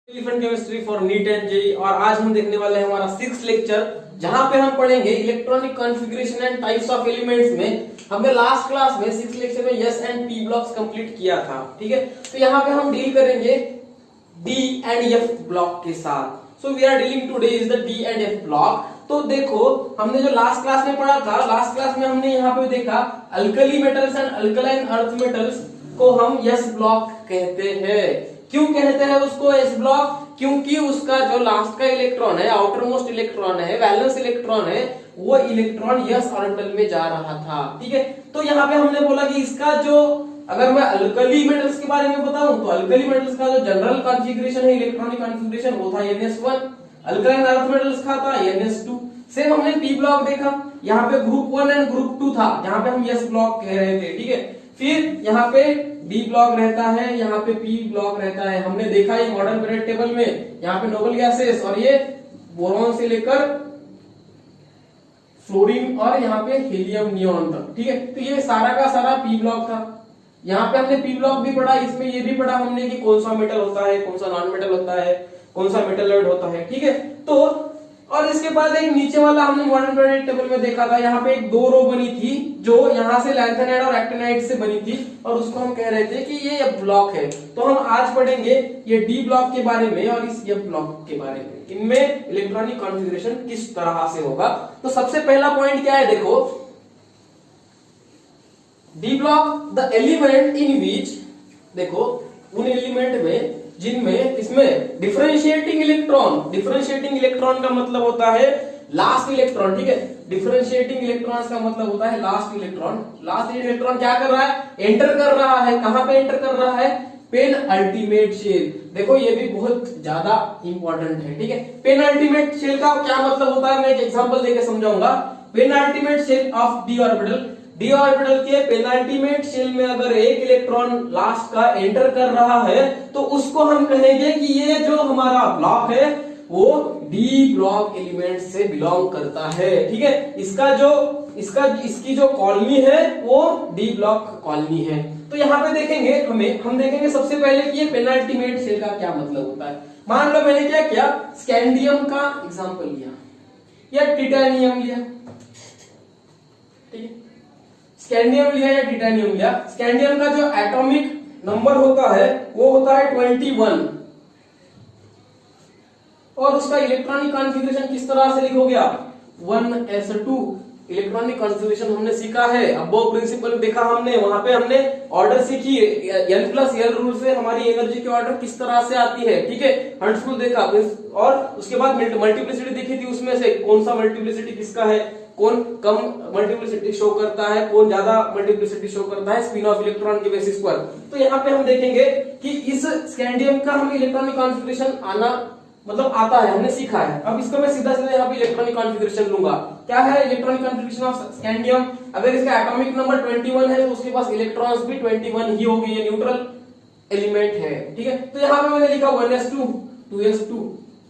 Different chemistry for NEET and JEE. और आज हम देखने वाले हैं हमारा 6th लेक्चर, जहां पे हम पढ़ेंगे electronic configuration and types of elements में। हमने लास्ट क्लास में 6th लेक्चर में S and P blocks complete किया था, ठीक है। तो यहाँ पे हम डील करेंगे डी एंड एफ ब्लॉक के साथ। So we are dealing today is the d and f block. तो देखो, हमने जो लास्ट क्लास में पढ़ा था, लास्ट क्लास में हमने यहाँ पे देखा alkali metals and alkaline earth metals को हम एस ब्लॉक कहते हैं। क्यों कहते हैं उसको एस ब्लॉक? क्योंकि उसका जो लास्ट का इलेक्ट्रॉन है, आउटर मोस्ट इलेक्ट्रॉन है, वैलेंस इलेक्ट्रॉन है, वो इलेक्ट्रॉन एस ऑर्बिटल में जा रहा था, ठीक है। तो यहाँ पे हमने बोला कि इसका जो, अगर मैं अल्कली मेटल्स के बारे में बताऊं तो अल्कली मेटल्स का जो जनरल कॉन्फ़िगरेशन है, इलेक्ट्रॉनिक कॉन्फ़िगरेशन, वो था NS1। अल्कलाइन अर्थ मेटल्स का था NS2। सेम हमने पी ब्लॉक देखा, यहाँ पे ग्रुप 1 एंड ग्रुप 2 था, जहां पे हम एस ब्लॉक कह रहे थे, ठीक है। फिर यहाँ पे डी ब्लॉक रहता है, यहाँ पे पी ब्लॉक रहता है। हमने देखा ये मॉडर्न पीरियड टेबल में, यहाँ पे नोबल गैसेस और ये बोरॉन से लेकर फ्लोरीन और यहाँ पे हीलियम नियोन तक, ठीक है। तो ये सारा का सारा पी ब्लॉक था। यहाँ पे हमने पी ब्लॉक भी पढ़ा, इसमें ये भी पढ़ा हमने कि कौन सा मेटल होता है, कौन सा नॉन मेटल होता है, कौन सा मेटलॉइड होता है, ठीक है। तो और इसके बाद एक नीचे वाला हमने मॉडर्न पीरियड टेबल में देखा था, यहाँ पे एक दो रो बनी थी जो यहाँ से लैंथेनाइड और एक्टिनाइड से बनी थी, और उसको हम कह रहे थे कि ये ब्लॉक है। तो हम आज पढ़ेंगे ये डी ब्लॉक के बारे में और इस एफ ब्लॉक के बारे में, इनमें इलेक्ट्रॉनिक कॉन्फ़िगरेशन किस तरह से होगा। तो सबसे पहला पॉइंट क्या है, देखो, D block the element in which, देखो उन एलिमेंट में जिनमें इसमें डिफरेंशिएटिंग इलेक्ट्रॉन, डिफरेंशिएटिंग इलेक्ट्रॉन का मतलब होता है लास्ट इलेक्ट्रॉन, ठीक है। डिफरेंशिएटिंग इलेक्ट्रॉन का मतलब होता है लास्ट इलेक्ट्रॉन। लास्ट इलेक्ट्रॉन क्या कर रहा है, एंटर कर रहा है। कहां पे एंटर कर रहा है? Penultimate shell. देखो ये भी बहुत ज्यादा इंपॉर्टेंट है, ठीक है। पेन अल्टीमेट शेल का क्या मतलब होता है, मैं एक एग्जांपल देके समझाऊंगा। Penultimate shell of d orbital, d orbital के पेनाल्टीमेट शेल में अगर एक इलेक्ट्रॉन लास्ट का एंटर कर रहा है तो उसको हम कहेंगे कि ये जो हमारा ब्लॉक है वो डी ब्लॉक एलिमेंट से बिलोंग करता है, ठीक है। इसकी जो कॉलोनी है वो डी ब्लॉक कॉलोनी है। तो यहाँ पे देखेंगे, हम देखेंगे सबसे पहले कि ये पेनाल्टीमेट शेल का क्या मतलब होता है। मान लो मैंने क्या किया, स्कैंडियम का एग्जाम्पल लिया या टिटेनियम लिया, ठीक है। स्कैंडियम लिया या टिटेनियम लिया, स्कैंडियम का जो एटॉमिक नंबर होता है वो होता है 21, और उसका इलेक्ट्रॉनिक कॉन्फ़िगरेशन किस तरह से लिखोगे आप, 1s2। इलेक्ट्रॉनिक कॉन्फ़िगरेशन हमने सीखा है, अब वो प्रिंसिपल देखा हमने, वहां पे हमने ऑर्डर सीखी, N+L रूल से हमारी एनर्जी की ऑर्डर किस तरह से आती है, ठीक है। हंट्स रूल देखा, और उसके बाद मल्टीप्लिसिटी देखी थी, उसमें से कौन सा मल्टीप्लिसिटी किसका है, कौन कम मल्टीप्लिसिटी शो करता है, कौन ज्यादा मल्टीप्लिसिटी शो करता है, स्पिन ऑफ इलेक्ट्रॉन के बेसिस पर। तो यहाँ पे हम देखेंगे कि इस स्कैंडियम का हम इलेक्ट्रॉनिक कॉन्फ़िगरेशन आता है, हमने सीखा है। अब इसको मैं सीधा सीधा यहाँ पे इलेक्ट्रॉनिक कॉन्फ़िगरेशन लूंगा। क्या है इलेक्ट्रॉनिक कॉन्फ़िगरेशन ऑफ स्कैंडियम? अगर इसका एटॉमिक नंबर 21 है तो उसके पास इलेक्ट्रॉन्स भी 21 ही होगी, ये न्यूट्रल एलिमेंट है, ठीक है। तो यहाँ पे मैंने लिखा 1s2, 2s2,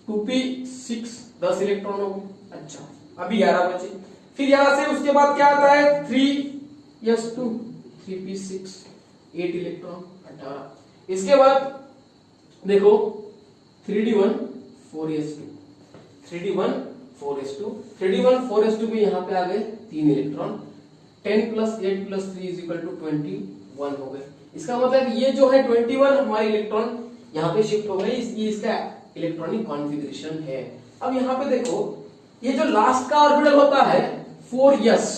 2p6, 10 इलेक्ट्रॉन हो गए। अच्छा, अभी 11 बचे। फिर यहां से उसके बाद क्या आता है, 3s2, 3p6, 8 इलेक्ट्रॉन, 18। इसके बाद देखो 3d1, 4s2, 3d1, 4s2, 3d1, 4s2 में यहाँ पे आ गए 3 इलेक्ट्रॉन। 10 + 8 + 3 = 21 हो गए। इसका मतलब ये जो है 21 हमारे इलेक्ट्रॉन यहाँ पे शिफ्ट हो गए, इसका इलेक्ट्रॉनिक कॉन्फ़िगरेशन है। अब यहाँ पे देखो, ये जो लास्ट का ऑर्बिटल होता है 4s,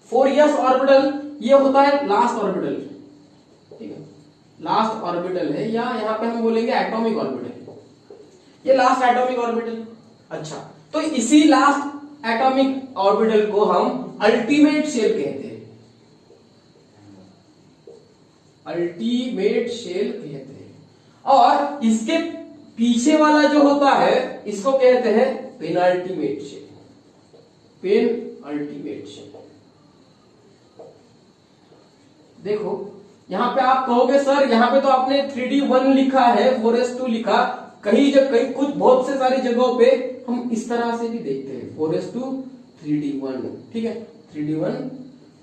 4s ऑर्बिटल, ये होता है लास्ट ऑर्बिटल, ठीक है। लास्ट ऑर्बिटल है, या यहाँ पे हम बोलेंगे एटॉमिक ऑर्बिटल, ये लास्ट एटॉमिक ऑर्बिटल। अच्छा, तो इसी लास्ट एटॉमिक ऑर्बिटल को हम अल्टीमेट शेल कहते हैं, अल्टीमेट शेल कहते हैं। और इसके पीछे वाला जो होता है इसको कहते हैं पेनाल्टीमेट शेल, पेनअल्टीमेट शेल। देखो यहां पे आप कहोगे सर यहाँ पे तो आपने 3d1 लिखा है, 4s2 लिखा, कहीं कुछ बहुत से सारी जगहों पे हम इस तरह से भी देखते हैं 4s2 3d1, ठीक है, 3d1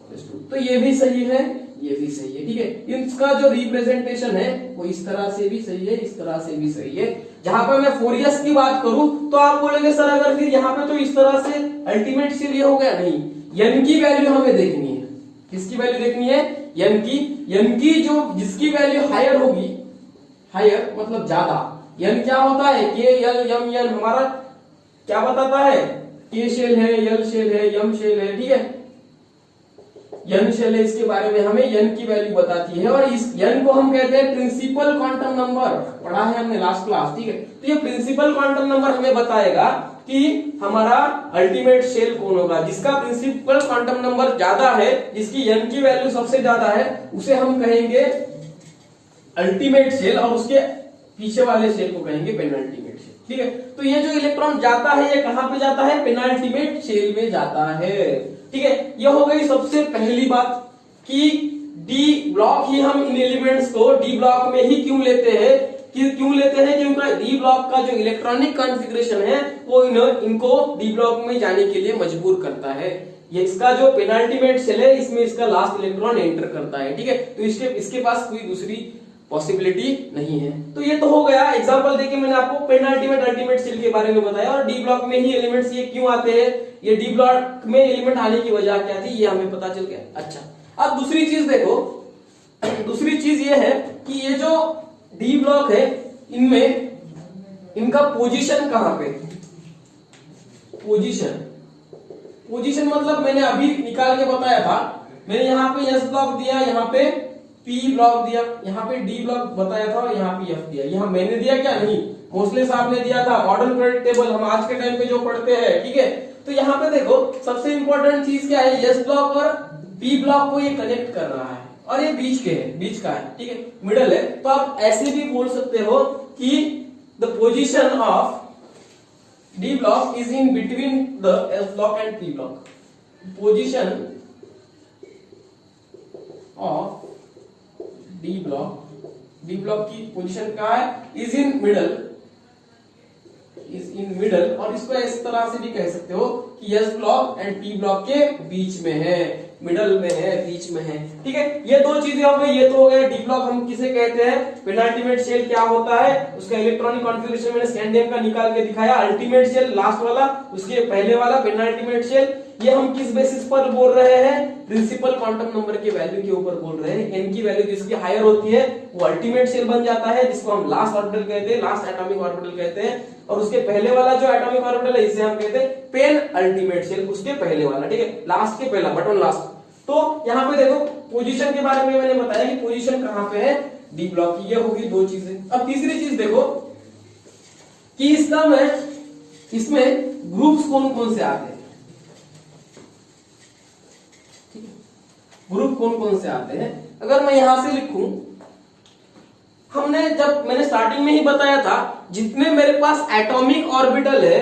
4s2। तो ये भी सही है, ये भी सही है, ठीक है। इसका जो रिप्रेजेंटेशन है वो इस तरह से भी सही है, इस तरह से भी सही है। जहां पर मैं फोरियर्स की बात करूं तो आप बोलेंगे सर अगर फिर यहाँ पे तो इस तरह से अल्टीमेट शेल ये हो गया, नहीं, n की वैल्यू हमें देखनी है। किसकी वैल्यू देखनी है? n की जो जिसकी वैल्यू हायर होगी, हायर मतलब ज्यादा, n क्या होता है? k l m n हमारा क्या बताता है? k शेल है, l शेल है, m शेल है, ठीक है, n शेल है, इसके बारे में हमें n की वैल्यू बताती है। और इस n को हम कहते हैं प्रिंसिपल क्वांटम नंबर, पढ़ा है हमने लास्ट क्लास, ठीक है। तो ये प्रिंसिपल क्वांटम नंबर हमें बताएगा कि हमारा अल्टीमेट शेल कौन होगा। जिसका प्रिंसिपल क्वांटम नंबर ज्यादा है, जिसकी n की वैल्यू सबसे ज्यादा है, उसे हम कहेंगे अल्टीमेट शेल, और उसके पीछे वाले शेल को कहेंगे पेनल्टीमेट शेल, ठीक है। तो ये जो इलेक्ट्रॉन जाता है ये कहां पे जाता है? पेनल्टीमेट शेल में जाता है, ठीक है। ये हो गई सबसे पहली बात कि डी ब्लॉक ही हम इन एलिमेंट्स को डी ब्लॉक में ही क्यों लेते हैं, क्यों लेते हैं? क्योंकि डी ब्लॉक का जो इलेक्ट्रॉनिक कॉन्फ़िगरेशन है वो इनको डी ब्लॉक में जाने के लिए मजबूर करता है। ये इसका जो पेनल्टीमेट शेल है इसमें इसका लास्ट इलेक्ट्रॉन एंटर करता है, ठीक है। तो इसके पास कोई दूसरी पॉसिबिलिटी नहीं है। तो ये तो हो गया, एग्जांपल देके मैंने आपको पेनल्टीमेट अल्टीमेट शेल के बारे में बताया, और डी ब्लॉक में ही एलिमेंट्स ये क्यों आते हैं, ये डी ब्लॉक में एलिमेंट आने की वजह क्या थी ये हमें पता चल गया। अच्छा, अब दूसरी चीज देखो, दूसरी चीज ये है कि ये जो डी ब्लॉक है इनमें इनका पोजीशन कहां पे? पोजीशन मतलब मैंने अभी निकाल के बताया था, मैंने यहाँ पे एस ब्लॉक दिया, यहाँ पे पी ब्लॉक दिया, यहाँ पे डी ब्लॉक बताया था, और यहाँ पे एफ दिया। यहाँ मैंने दिया क्या? नहीं, मोस्टली साहब ने दिया था। मॉडर्न पीरियड टेबल हम आज के टाइम पे जो पढ़ते हैं, ठीक है। तो यहाँ पे देखो सबसे इंपॉर्टेंट चीज क्या है? एस ब्लॉक और पी ब्लॉक को ये कनेक्ट कर रहा है, और ये बीच का है, ठीक है, मिडल है। तो आप ऐसे भी बोल सकते हो कि the position of D block is in between the S block and P block. Position of D block की पोजीशन क्या है? इज इन मिडल, और इसको इस तरह से भी कह सकते हो कि S block and P block के बीच में है, मिडल में है, बीच में है, ठीक है। ये दो चीजें हो गई, ये तो हो गया डी ब्लॉक हम किसे कहते हैं, पेनल्टीमेट शेल क्या होता है, उसका इलेक्ट्रॉनिक कॉन्फ़िगरेशन मैंने स्कैंडियम का निकाल के दिखाया। अल्टीमेट शेल लास्ट वाला, उसके पहले वाला पेनल्टीमेट शेल। ये हम किस बेसिस पर बोल रहे हैं? प्रिंसिपल क्वांटम नंबर के वैल्यू के ऊपर बोल रहे हैं। n की वैल्यू जिसकी हायर होती है वो अल्टीमेट शेल बन जाता है, जिसको हम लास्ट ऑर्बिटल कहते हैं, लास्ट एटॉमिक ऑर्बिटल कहते हैं। और उसके पहले वाला जो एटॉमिक ऑर्बिटल है इसे हम कहते हैं पेन अल्टीमेट शेल, उसके पहले वाला, ठीक है, लास्ट के पहला, बट ऑन लास्ट। तो यहाँ पे देखो पोजीशन के बारे में मैंने बताया कि पोजीशन कहां पे है डी ब्लॉक की। ये होगी दो चीजें। अब तीसरी चीज देखो कि इसमें ग्रुप्स कौन कौन से आते हैं, ग्रुप कौन कौन से आते हैं। अगर मैं यहां से लिखूं, मैंने स्टार्टिंग में ही बताया था, जितने मेरे पास एटॉमिक ऑर्बिटल है,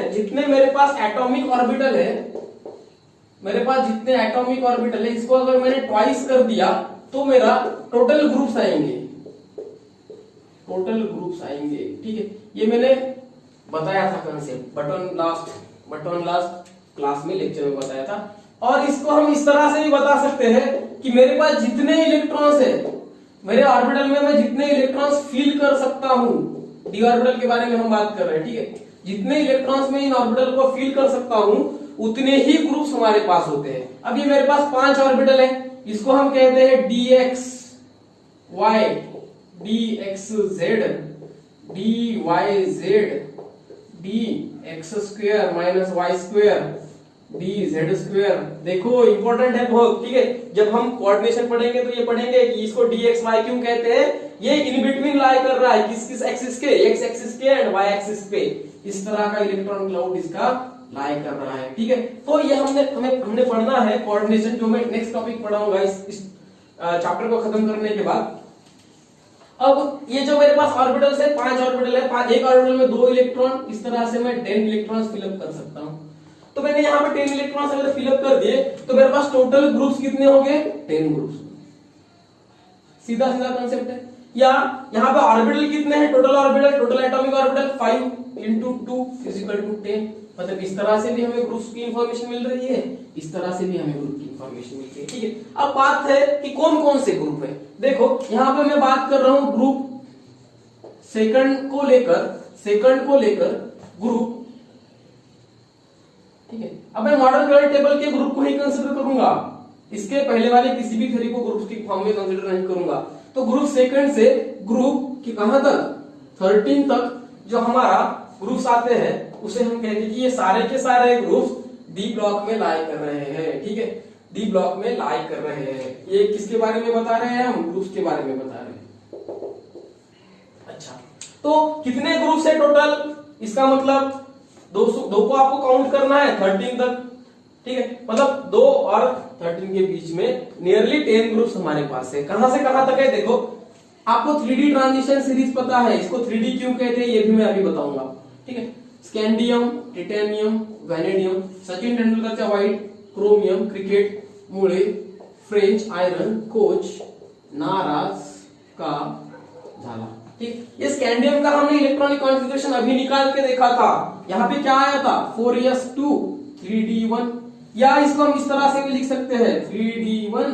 मेरे पास जितने एटॉमिक ऑर्बिटल है, इसको अगर मैंने ट्वाइस कर दिया तो मेरा टोटल ग्रुप्स आएंगे, ठीक है। ये मैंने बताया था concept, but on last class में, लेक्चर में बताया था। और इसको हम इस तरह से भी बता सकते हैं कि मेरे पास जितने इलेक्ट्रॉन्स है मेरे ऑर्बिटल में, मैं जितने इलेक्ट्रॉन्स फील कर सकता हूं, डी ऑर्बिटल के बारे में हम बात कर रहे हैं, ठीक है, जितने इलेक्ट्रॉन्स में इन ऑर्बिटल को फील कर सकता हूं उतने ही ग्रुप्स हमारे पास होते हैं। अब ये मेरे पास 5 ऑर्बिटल है, इसको हम कहते हैं dx y, dx z, dy z, dx square minus y square, dz square. देखो इंपॉर्टेंट है बहुत, ठीक है। जब हम कोऑर्डिनेशन पढ़ेंगे तो ये पढ़ेंगे कि इसको dx y क्यों कहते हैं। ये इन बिटवीन लाई कर रहा है, किस एक्सिस के, x एक्सिस के एंड y एक्सिस पे। इस तरह का इलेक्ट्रॉन क्लाउड इसका लाई कर रहा है, ठीक है। तो ये हमने पढ़ना है कोऑर्डिनेशन, जो मैं नेक्स्ट टॉपिक पढ़ाऊंगा इस चैप्टर को खत्म करने के बाद। अब ये जो मेरे पास ऑर्बिटल्स है, 5 ऑर्बिटल है, एक ऑर्बिटल में 2 इलेक्ट्रॉन, इस तरह से मैं 10 इलेक्ट्रॉन्स फिलअप कर सकता हूं। तो मैंने यहाँ पे 10 इलेक्ट्रॉन्स अगर फिलअप कर दिए तो मेरे पास टोटल ग्रुप्स कितने हो गए? 10 ग्रुप्स। सीधा सीधा कंसेप्ट है। या यहाँ पे ऑर्बिटल कितने हैं, total orbital, total atomic orbital 5 into 2 = 10। मतलब इस तरह से भी हमें ग्रुप्स की इंफॉर्मेशन मिल रही है, इस तरह से भी हमें ग्रुप की इंफॉर्मेशन मिल रही है। ठीक है, अब बात है कि कौन कौन से ग्रुप है। देखो यहाँ पे मैं बात कर रहा हूं ग्रुप सेकंड को लेकर ग्रुप। ठीक है, अब मैं मॉडर्न पीरियोडिक टेबल के ग्रुप को ही कंसीडर करूंगा, इसके पहले वाले किसी भी थ्योरी को ग्रुप की फॉर्म में कंसीडर नहीं करूंगा। तो ग्रुप सेकंड से ग्रुप की कहां तक 13 तक जो हमारा ग्रुप्स आते हैं उसे हम कहते हैं कि ये सारे के सारे ग्रुप्स डी ब्लॉक में लाई कर रहे हैं। ठीक है, डी ब्लॉक में लाई कर रहे हैं। ये किसके बारे में बता रहे हैं, हम ग्रुप्स के बारे में बता रहे हैं। अच्छा, तो कितने ग्रुप्स है टोटल, इसका मतलब 2 को आपको काउंट करना है 13 तक। ठीक है, मतलब 2 और 13 के बीच में नियरली 10 ग्रुप्स हमारे पास है। कहां से कहां तक है, देखो आपको 3D ट्रांजिशन सीरीज पता है, इसको 3D क्यों कहते हैं ये भी मैं अभी बताऊंगा। ठीक है, scandium, titanium, vanadium, Sachin Tendulkar का व्हाइट, क्रोमियम, क्रिकेट, मुड़े, फ्रेंच आयरन, कोच, नाराज का झाला। ठीक, ये स्कैंडियम का हमने इलेक्ट्रॉनिक कॉन्फ़िगरेशन अभी निकाल के देखा था। यहाँ पे क्या आया था 4s2 3d1, या इसको हम इस तरह से भी लिख सकते हैं 3d1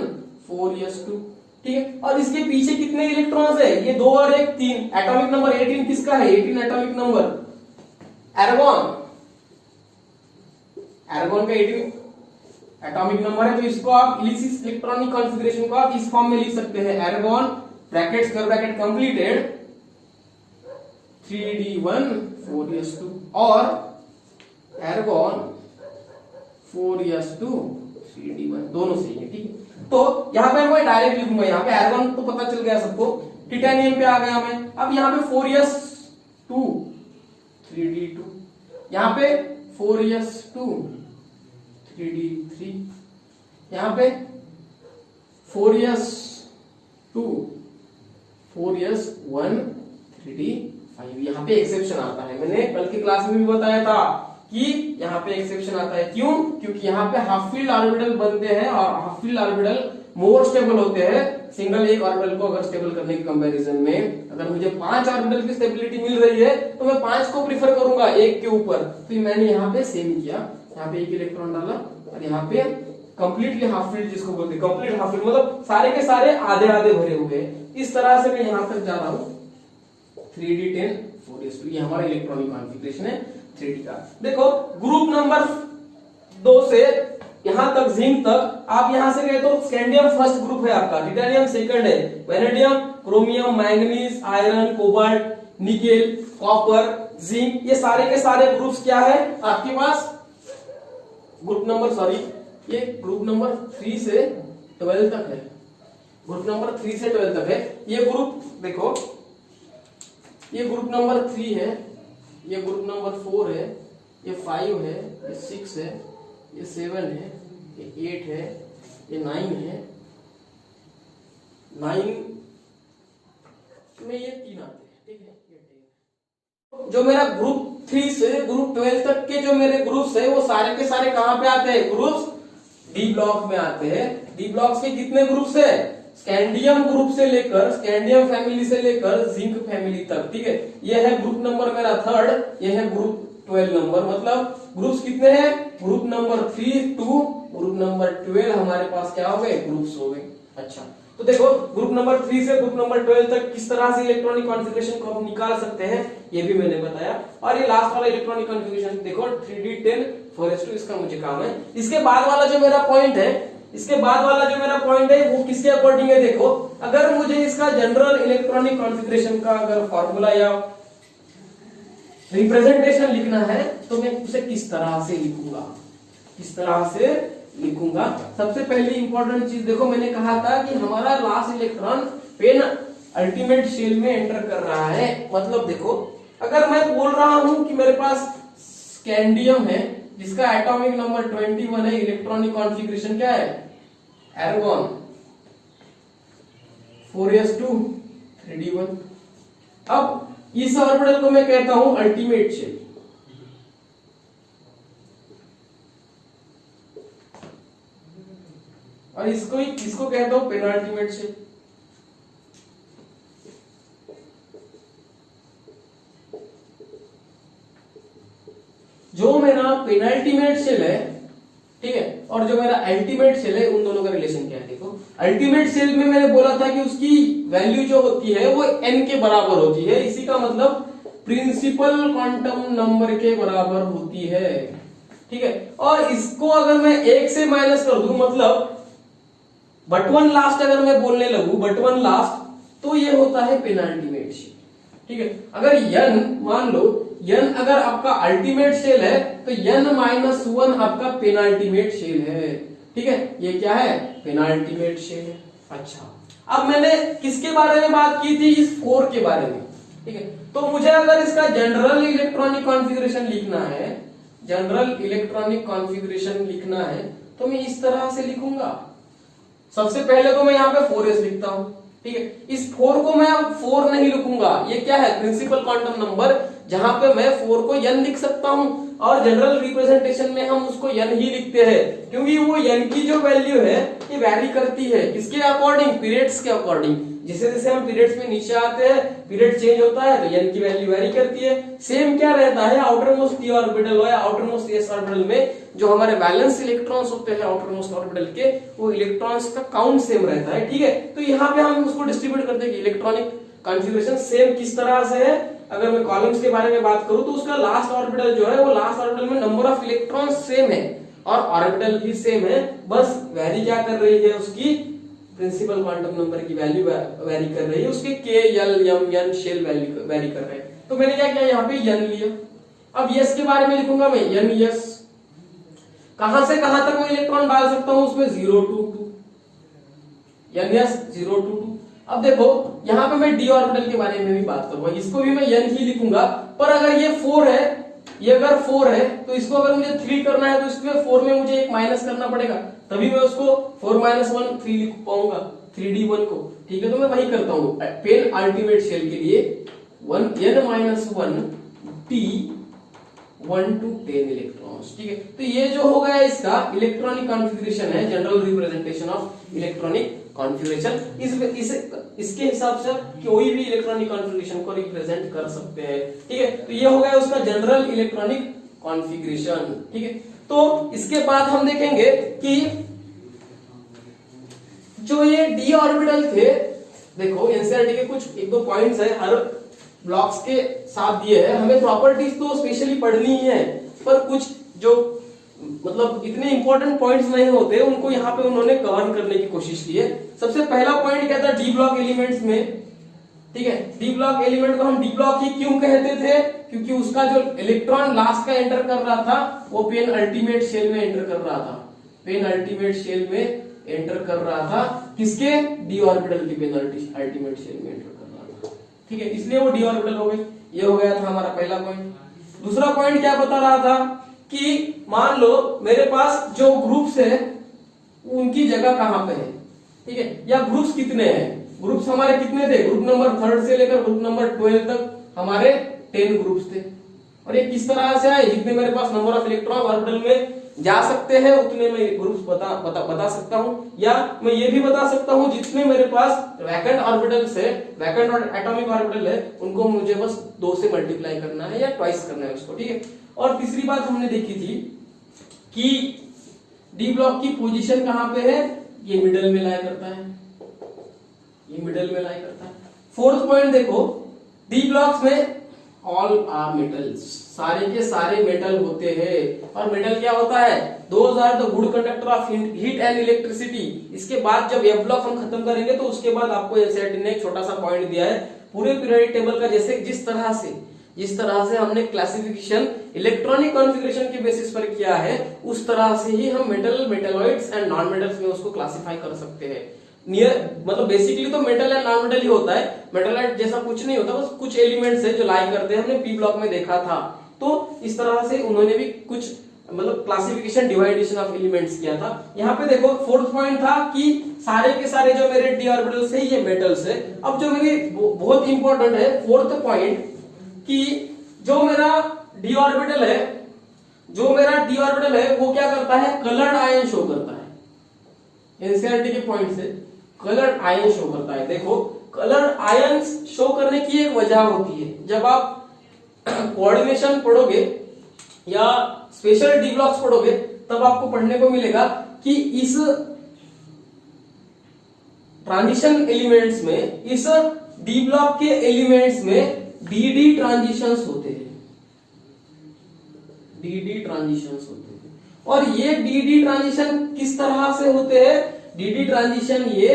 4s2। ठीक है, और इसके पीछे कितने इलेक्ट्रॉन्स है, ये 2 और 1 3। एटॉमिक नंबर 18 किसका है, 18 एटॉमिक नंबर एर्गोन का 18 एटॉमिक नंबर है। तो इसको आप इस इलेक्ट्रॉनिक कॉन्फ़िगरेशन को आप इस फॉर्म में लिख सकते हैं, argon bracket square bracket completed 3d1 4s2 और एर्गोन 4s2 3d1 दोनों सही है। ठीक है, तो यहाँ पे मैं डायरेक्ट लिखूंगा, यहाँ पे एर्गोन तो पता चल गया सबको, टिटेनियम पे आ गया मैं। अब यहाँ पे 4s2 3d2, यहाँ पे 4s2 3d3, यहाँ पे 4s2 4s1 3d5। यहाँ पे एक्सेप्शन आता है, मैंने कल की क्लास में भी बताया था कि यहाँ पे एक्सेप्शन आता है। क्यों, क्योंकि यहाँ पे हाफ फील्ड ऑर्बिटल बनते हैं और half filled orbital more stable होते हैं सिंगल एक ऑर्बिटल को अगर स्टेबल करने के कंपैरिजन में। अगर मुझे 5 ऑर्बिटल की स्टेबिलिटी मिल रही है तो मैं 5 को प्रीफर करूंगा 1 के ऊपर। तो मैंने यहाँ पे सेम किया, यहाँ पे 1 इलेक्ट्रॉन डाला और यहाँ पे कंप्लीटली हाफ फील्ड जिसको बोलते हैं, कंप्लीट हाफ फील्ड मतलब सारे के सारे आधे आधे भरे हुए। इस तरह से मैं यहाँ तक जा रहा हूँ 3d10 4s2, ये हमारा इलेक्ट्रॉनिक कॉन्फ़िगरेशन है 3D का। देखो ग्रुप नंबर 2 से यहां तक जिंक तक, आप यहां से गए तो स्कैंडियम फर्स्ट ग्रुप है आपका, टिटेनियम सेकंड है, vanadium, chromium, manganese, iron, cobalt, nickel, copper, zinc, ये सारे के सारे ग्रुप्स क्या है आपके पास, ग्रुप नंबर ये ग्रुप नंबर 3 से 12 तक है। ग्रुप नंबर 3 से 12 तक है ये ग्रुप। देखो ये ग्रुप नंबर 3 है, ये ग्रुप नंबर 4 है, ये 5 है, ये 6 है, ये 7 है, ये 8 है, ये 9 है। 9 में ये 3 आते हैं। ठीक है, जो मेरा ग्रुप 3 से ग्रुप 12 तक के जो मेरे ग्रुप्स है वो सारे के सारे कहां पे आते हैं, ग्रुप्स डी ब्लॉक में आते हैं। डी ब्लॉक्स के कितने ग्रुप्स है, स्कैंडियम ग्रुप से लेकर, स्कैंडियम फैमिली से लेकर जिंक फैमिली तक। ठीक है, ये है ग्रुप नंबर मेरा 3rd, ये है ग्रुप 12 नंबर। मतलब ग्रुप्स कितने हैं, group number 3 to group number 12 हमारे पास क्या हो गए, ग्रुप्स हो गए। अच्छा, तो देखो ग्रुप नंबर 3 से ग्रुप नंबर 12 तक किस तरह से इलेक्ट्रॉनिक कॉन्फ़िगरेशन को हम निकाल सकते हैं ये भी मैंने बताया। और ये लास्ट वाला इलेक्ट्रॉनिक कॉन्फ़िगरेशन देखो 3d10 4s2, इसका मुझे काम है। इसके बाद वाला जो मेरा पॉइंट है, इसके बाद वाला जो मेरा पॉइंट है वो किसके अकॉर्डिंग है, देखो अगर मुझे इसका जनरल इलेक्ट्रॉनिक कॉन्फ़िगरेशन का अगर फॉर्मूला या रिप्रेजेंटेशन लिखना है तो मैं उसे किस तरह से लिखूंगा, किस तरह से लिखूंगा। सबसे पहले इंपॉर्टेंट चीज देखो, मैंने कहा था कि हमारा last electron penultimate shell में एंटर कर रहा है। मतलब देखो अगर मैं बोल रहा हूं कि मेरे पास स्कैंडियम है जिसका एटॉमिक नंबर 21 है, इलेक्ट्रॉनिक कॉन्फ़िगरेशन क्या है, एर्गोन 4s2 3d1। अब इस ऑर्बिटल को मैं कहता हूं अल्टीमेट शेल। और इसको कहता हूं पेनाल्टीमेट शेल। मेरा पेनल्टीमेट शेल है, ठीक है, और जो मेरा अल्टीमेट शेल है, उन दोनों का रिलेशन क्या है? देखो अल्टीमेट शेल में मैंने बोला था कि उसकी वैल्यू जो होती है वो n के बराबर होती है, इसी का मतलब प्रिंसिपल क्वांटम नंबर के बराबर होती है, ठीक है। और इसको अगर मैं 1 से माइनस कर दूं, मतलब बट वन लास्ट अगर मैं बोलने लगूं, बट वन लास्ट, तो ये होता है पेनल्टीमेट शेल, ठीक है। अगर n मान लो n अगर आपका अल्टीमेट शेल है तो n-1 आपका पेनल्टीमेट शेल है, ठीक है। ये क्या है? पेनल्टीमेट शेल है। अच्छा, अब मैंने किसके बारे में बात की थी? इस 4 के बारे में, ठीक है। तो मुझे अगर इसका जनरल इलेक्ट्रॉनिक कॉन्फ़िगरेशन लिखना है, जनरल इलेक्ट्रॉनिक कॉन्फ़िगरेशन लिखना है, तो मैं इस तरह से लिखूंगा। सबसे पहले तो मैं यहाँ पे 4s लिखता हूं, ठीक है। इस 4 को मैं अब 4 नहीं लिखूंगा, ये क्या है? प्रिंसिपल क्वांटम नंबर, जहां पे मैं 4 को n लिख सकता हूं, और जनरल रिप्रेजेंटेशन में हम उसको n ही लिखते हैं, क्योंकि वो n की जो वैल्यू है ये वैरी करती है, किसके अकॉर्डिंग? पीरियड्स के अकॉर्डिंग। जैसे जैसे हम पीरियड्स में नीचे आते हैं, पीरियड चेंज होता है तो n की वैल्यू वैरी करती है। सेम क्या रहता है आउटर मोस्ट d ऑर्बिटल या आउटर मोस्ट s ऑर्बिटल में, जो हमारे बैलेंस इलेक्ट्रॉन्स होते हैं आउटर मोस्ट ऑर्बिटल के, वो इलेक्ट्रॉन्स का काउंट सेम रहता है, ठीक है। तो यहाँ पे हम उसको डिस्ट्रीब्यूट करते हैं कि इलेक्ट्रॉनिक कॉन्फ़िगरेशन सेम किस तरह से है। अगर मैं कॉलम्स के बारे में बात करूं तो उसका लास्ट ऑर्बिटल जो है, वो लास्ट ऑर्बिटल में नंबर ऑफ इलेक्ट्रॉन्स सेम है और ऑर्बिटल भी सेम है, बस वैरी क्या कर रही है? उसकी प्रिंसिपल क्वांटम नंबर की वैल्यू वैरी कर रही है, उसके k, l, m, n shell value vary कर रहे हैं। तो मैंने क्या किया? यहाँ पे n लिया। अब s के बारे में लिखूंगा मैं n-s। कहां से कहां तक मैं इलेक्ट्रॉन डाल सकता हूं उसमें? 0 to 2, n-s 0 to 2। अब देखो यहाँ पे मैं d ऑर्बिटल के बारे में भी बात करूंगा, इसको भी मैं n ही लिखूंगा, पर अगर ये 4 है, ये अगर 4 है तो इसको अगर मुझे 3 करना है तो इसमें 4 में मुझे एक माइनस करना पड़ेगा, तभी मैं उसको 4-1 3 लिख पाऊंगा, 3d1 को, ठीक है। तो मैं वही करता हूँ पेन अल्टीमेट शेल के लिए, n-1 p 1 to 10 इलेक्ट्रॉन्स, ठीक है। तो ये जो हो गया इसका इलेक्ट्रॉनिक कॉन्फ़िगरेशन है, general representation of electronic configuration. इसके हिसाब से कोई भी इलेक्ट्रॉनिक कॉन्फ़िगरेशन को रिप्रेजेंट कर सकते हैं, ठीक है। तो ये हो गया उसका जनरल इलेक्ट्रॉनिक कॉन्फ़िगरेशन, ठीक है। तो इसके बाद हम देखेंगे कि जो ये d ऑर्बिटल थे, देखो एनसीईआरटी के कुछ 1-2 पॉइंट्स है हर ब्लॉक्स के साथ दिए हैं, हमें प्रॉपर्टीज तो स्पेशली पढ़नी ही है, पर कुछ जो मतलब इतने इंपॉर्टेंट पॉइंट्स नहीं होते उनको यहाँ पे उन्होंने कवर करने की कोशिश की है। सबसे पहला पॉइंट क्या था? डी ब्लॉक एलिमेंट्स में, ठीक है। डी ब्लॉक एलिमेंट को हम डी ब्लॉक ही क्यों कहते थे? क्योंकि उसका जो इलेक्ट्रॉन लास्ट का एंटर कर रहा था वो पेन अल्टीमेट शेल में एंटर कर रहा था, पेन अल्टीमेट शेल में एंटर कर रहा था, किसके? डी ऑर्बिटल के पेन अल्टीमेट शेल में एंटर कर रहा था, ठीक है, इसलिए वो डी ऑर्बिटल हो गए। ये हो गया था हमारा पहला पॉइंट। दूसरा पॉइंट क्या बता रहा था कि मान लो मेरे पास जो ग्रुप्स है उनकी जगह कहां पे है, ठीक है, या ग्रुप्स कितने हैं। ग्रुप्स हमारे कितने थे? ग्रुप नंबर 3 से लेकर ग्रुप नंबर 12 तक हमारे 10 ग्रुप्स थे, और ये किस तरह से आए? जितने मेरे पास नंबर ऑफ इलेक्ट्रॉन ऑर्बिटल में जा सकते हैं उतने मैं ग्रुप्स बता सकता हूं, या मैं ये भी बता सकता हूं जितने मेरे पास वैकेंट ऑर्बिटल्स है, वैकेंट और एटॉमिक ऑर्बिटल है, उनको मुझे बस 2 से मल्टीप्लाई करना है या ट्वाइस करना है उसको, ठीक है। और तीसरी बात हमने देखी थी कि डी ब्लॉक की पोजीशन कहां पे है? ये मिडल में लाई करता है, ये मिडल में लाई करता है। फोर्थ पॉइंट देखो, डी ब्लॉक्स में ऑल आर मेटल्स, सारे के सारे मेटल होते हैं, और मेटल क्या होता है? Those are the good conductor of heat and electricity. इसके बाद जब एफ ब्लॉक हम खत्म करेंगे तो उसके बाद आपको एनसीईआरटी ने एक छोटा सा पॉइंट दिया है पूरे पीरियोडिक टेबल का, जैसे जिस तरह से हमने क्लासिफिकेशन इलेक्ट्रॉनिक कॉन्फ़िगरेशन के बेसिस पर किया है, उस तरह से ही हम metal, metalloids and non metals में उसको क्लासिफाई कर सकते हैं। मतलब बेसिकली तो मेटल एंड नॉन मेटल ही होता है, मेटलॉइड जैसा कुछ नहीं होता, बस कुछ एलिमेंट्स है जो लाई करते हैं, हमने पी ब्लॉक में देखा था। तो इस तरह से उन्होंने भी कुछ मतलब क्लासिफिकेशन डिवाइडेशन ऑफ एलिमेंट्स किया था। यहाँ पे देखो फोर्थ पॉइंट था कि सारे के सारे जो मेरे डी ऑर्बिटल्स है ये मेटल्स है। अब जो मेरी बहुत इंपॉर्टेंट है फोर्थ पॉइंट कि जो मेरा डी ऑर्बिटल है, वो क्या करता है? कलर्ड आयन शो करता है। एनसीईआरटी के पॉइंट से कलर्ड आयन शो करता है। देखो कलर्ड आयन शो करने की एक वजह होती है, जब आप कोऑर्डिनेशन पढ़ोगे या स्पेशल डी ब्लॉक्स पढ़ोगे तब आपको पढ़ने को मिलेगा कि इस ट्रांजिशन एलिमेंट्स में, इस डी ब्लॉक के एलिमेंट्स में डी ट्रांजिशंस होते हैं, डी ट्रांजिशंस होते हैं। और ये डी ट्रांजिशन किस तरह से होते हैं? डी ट्रांजिशन ये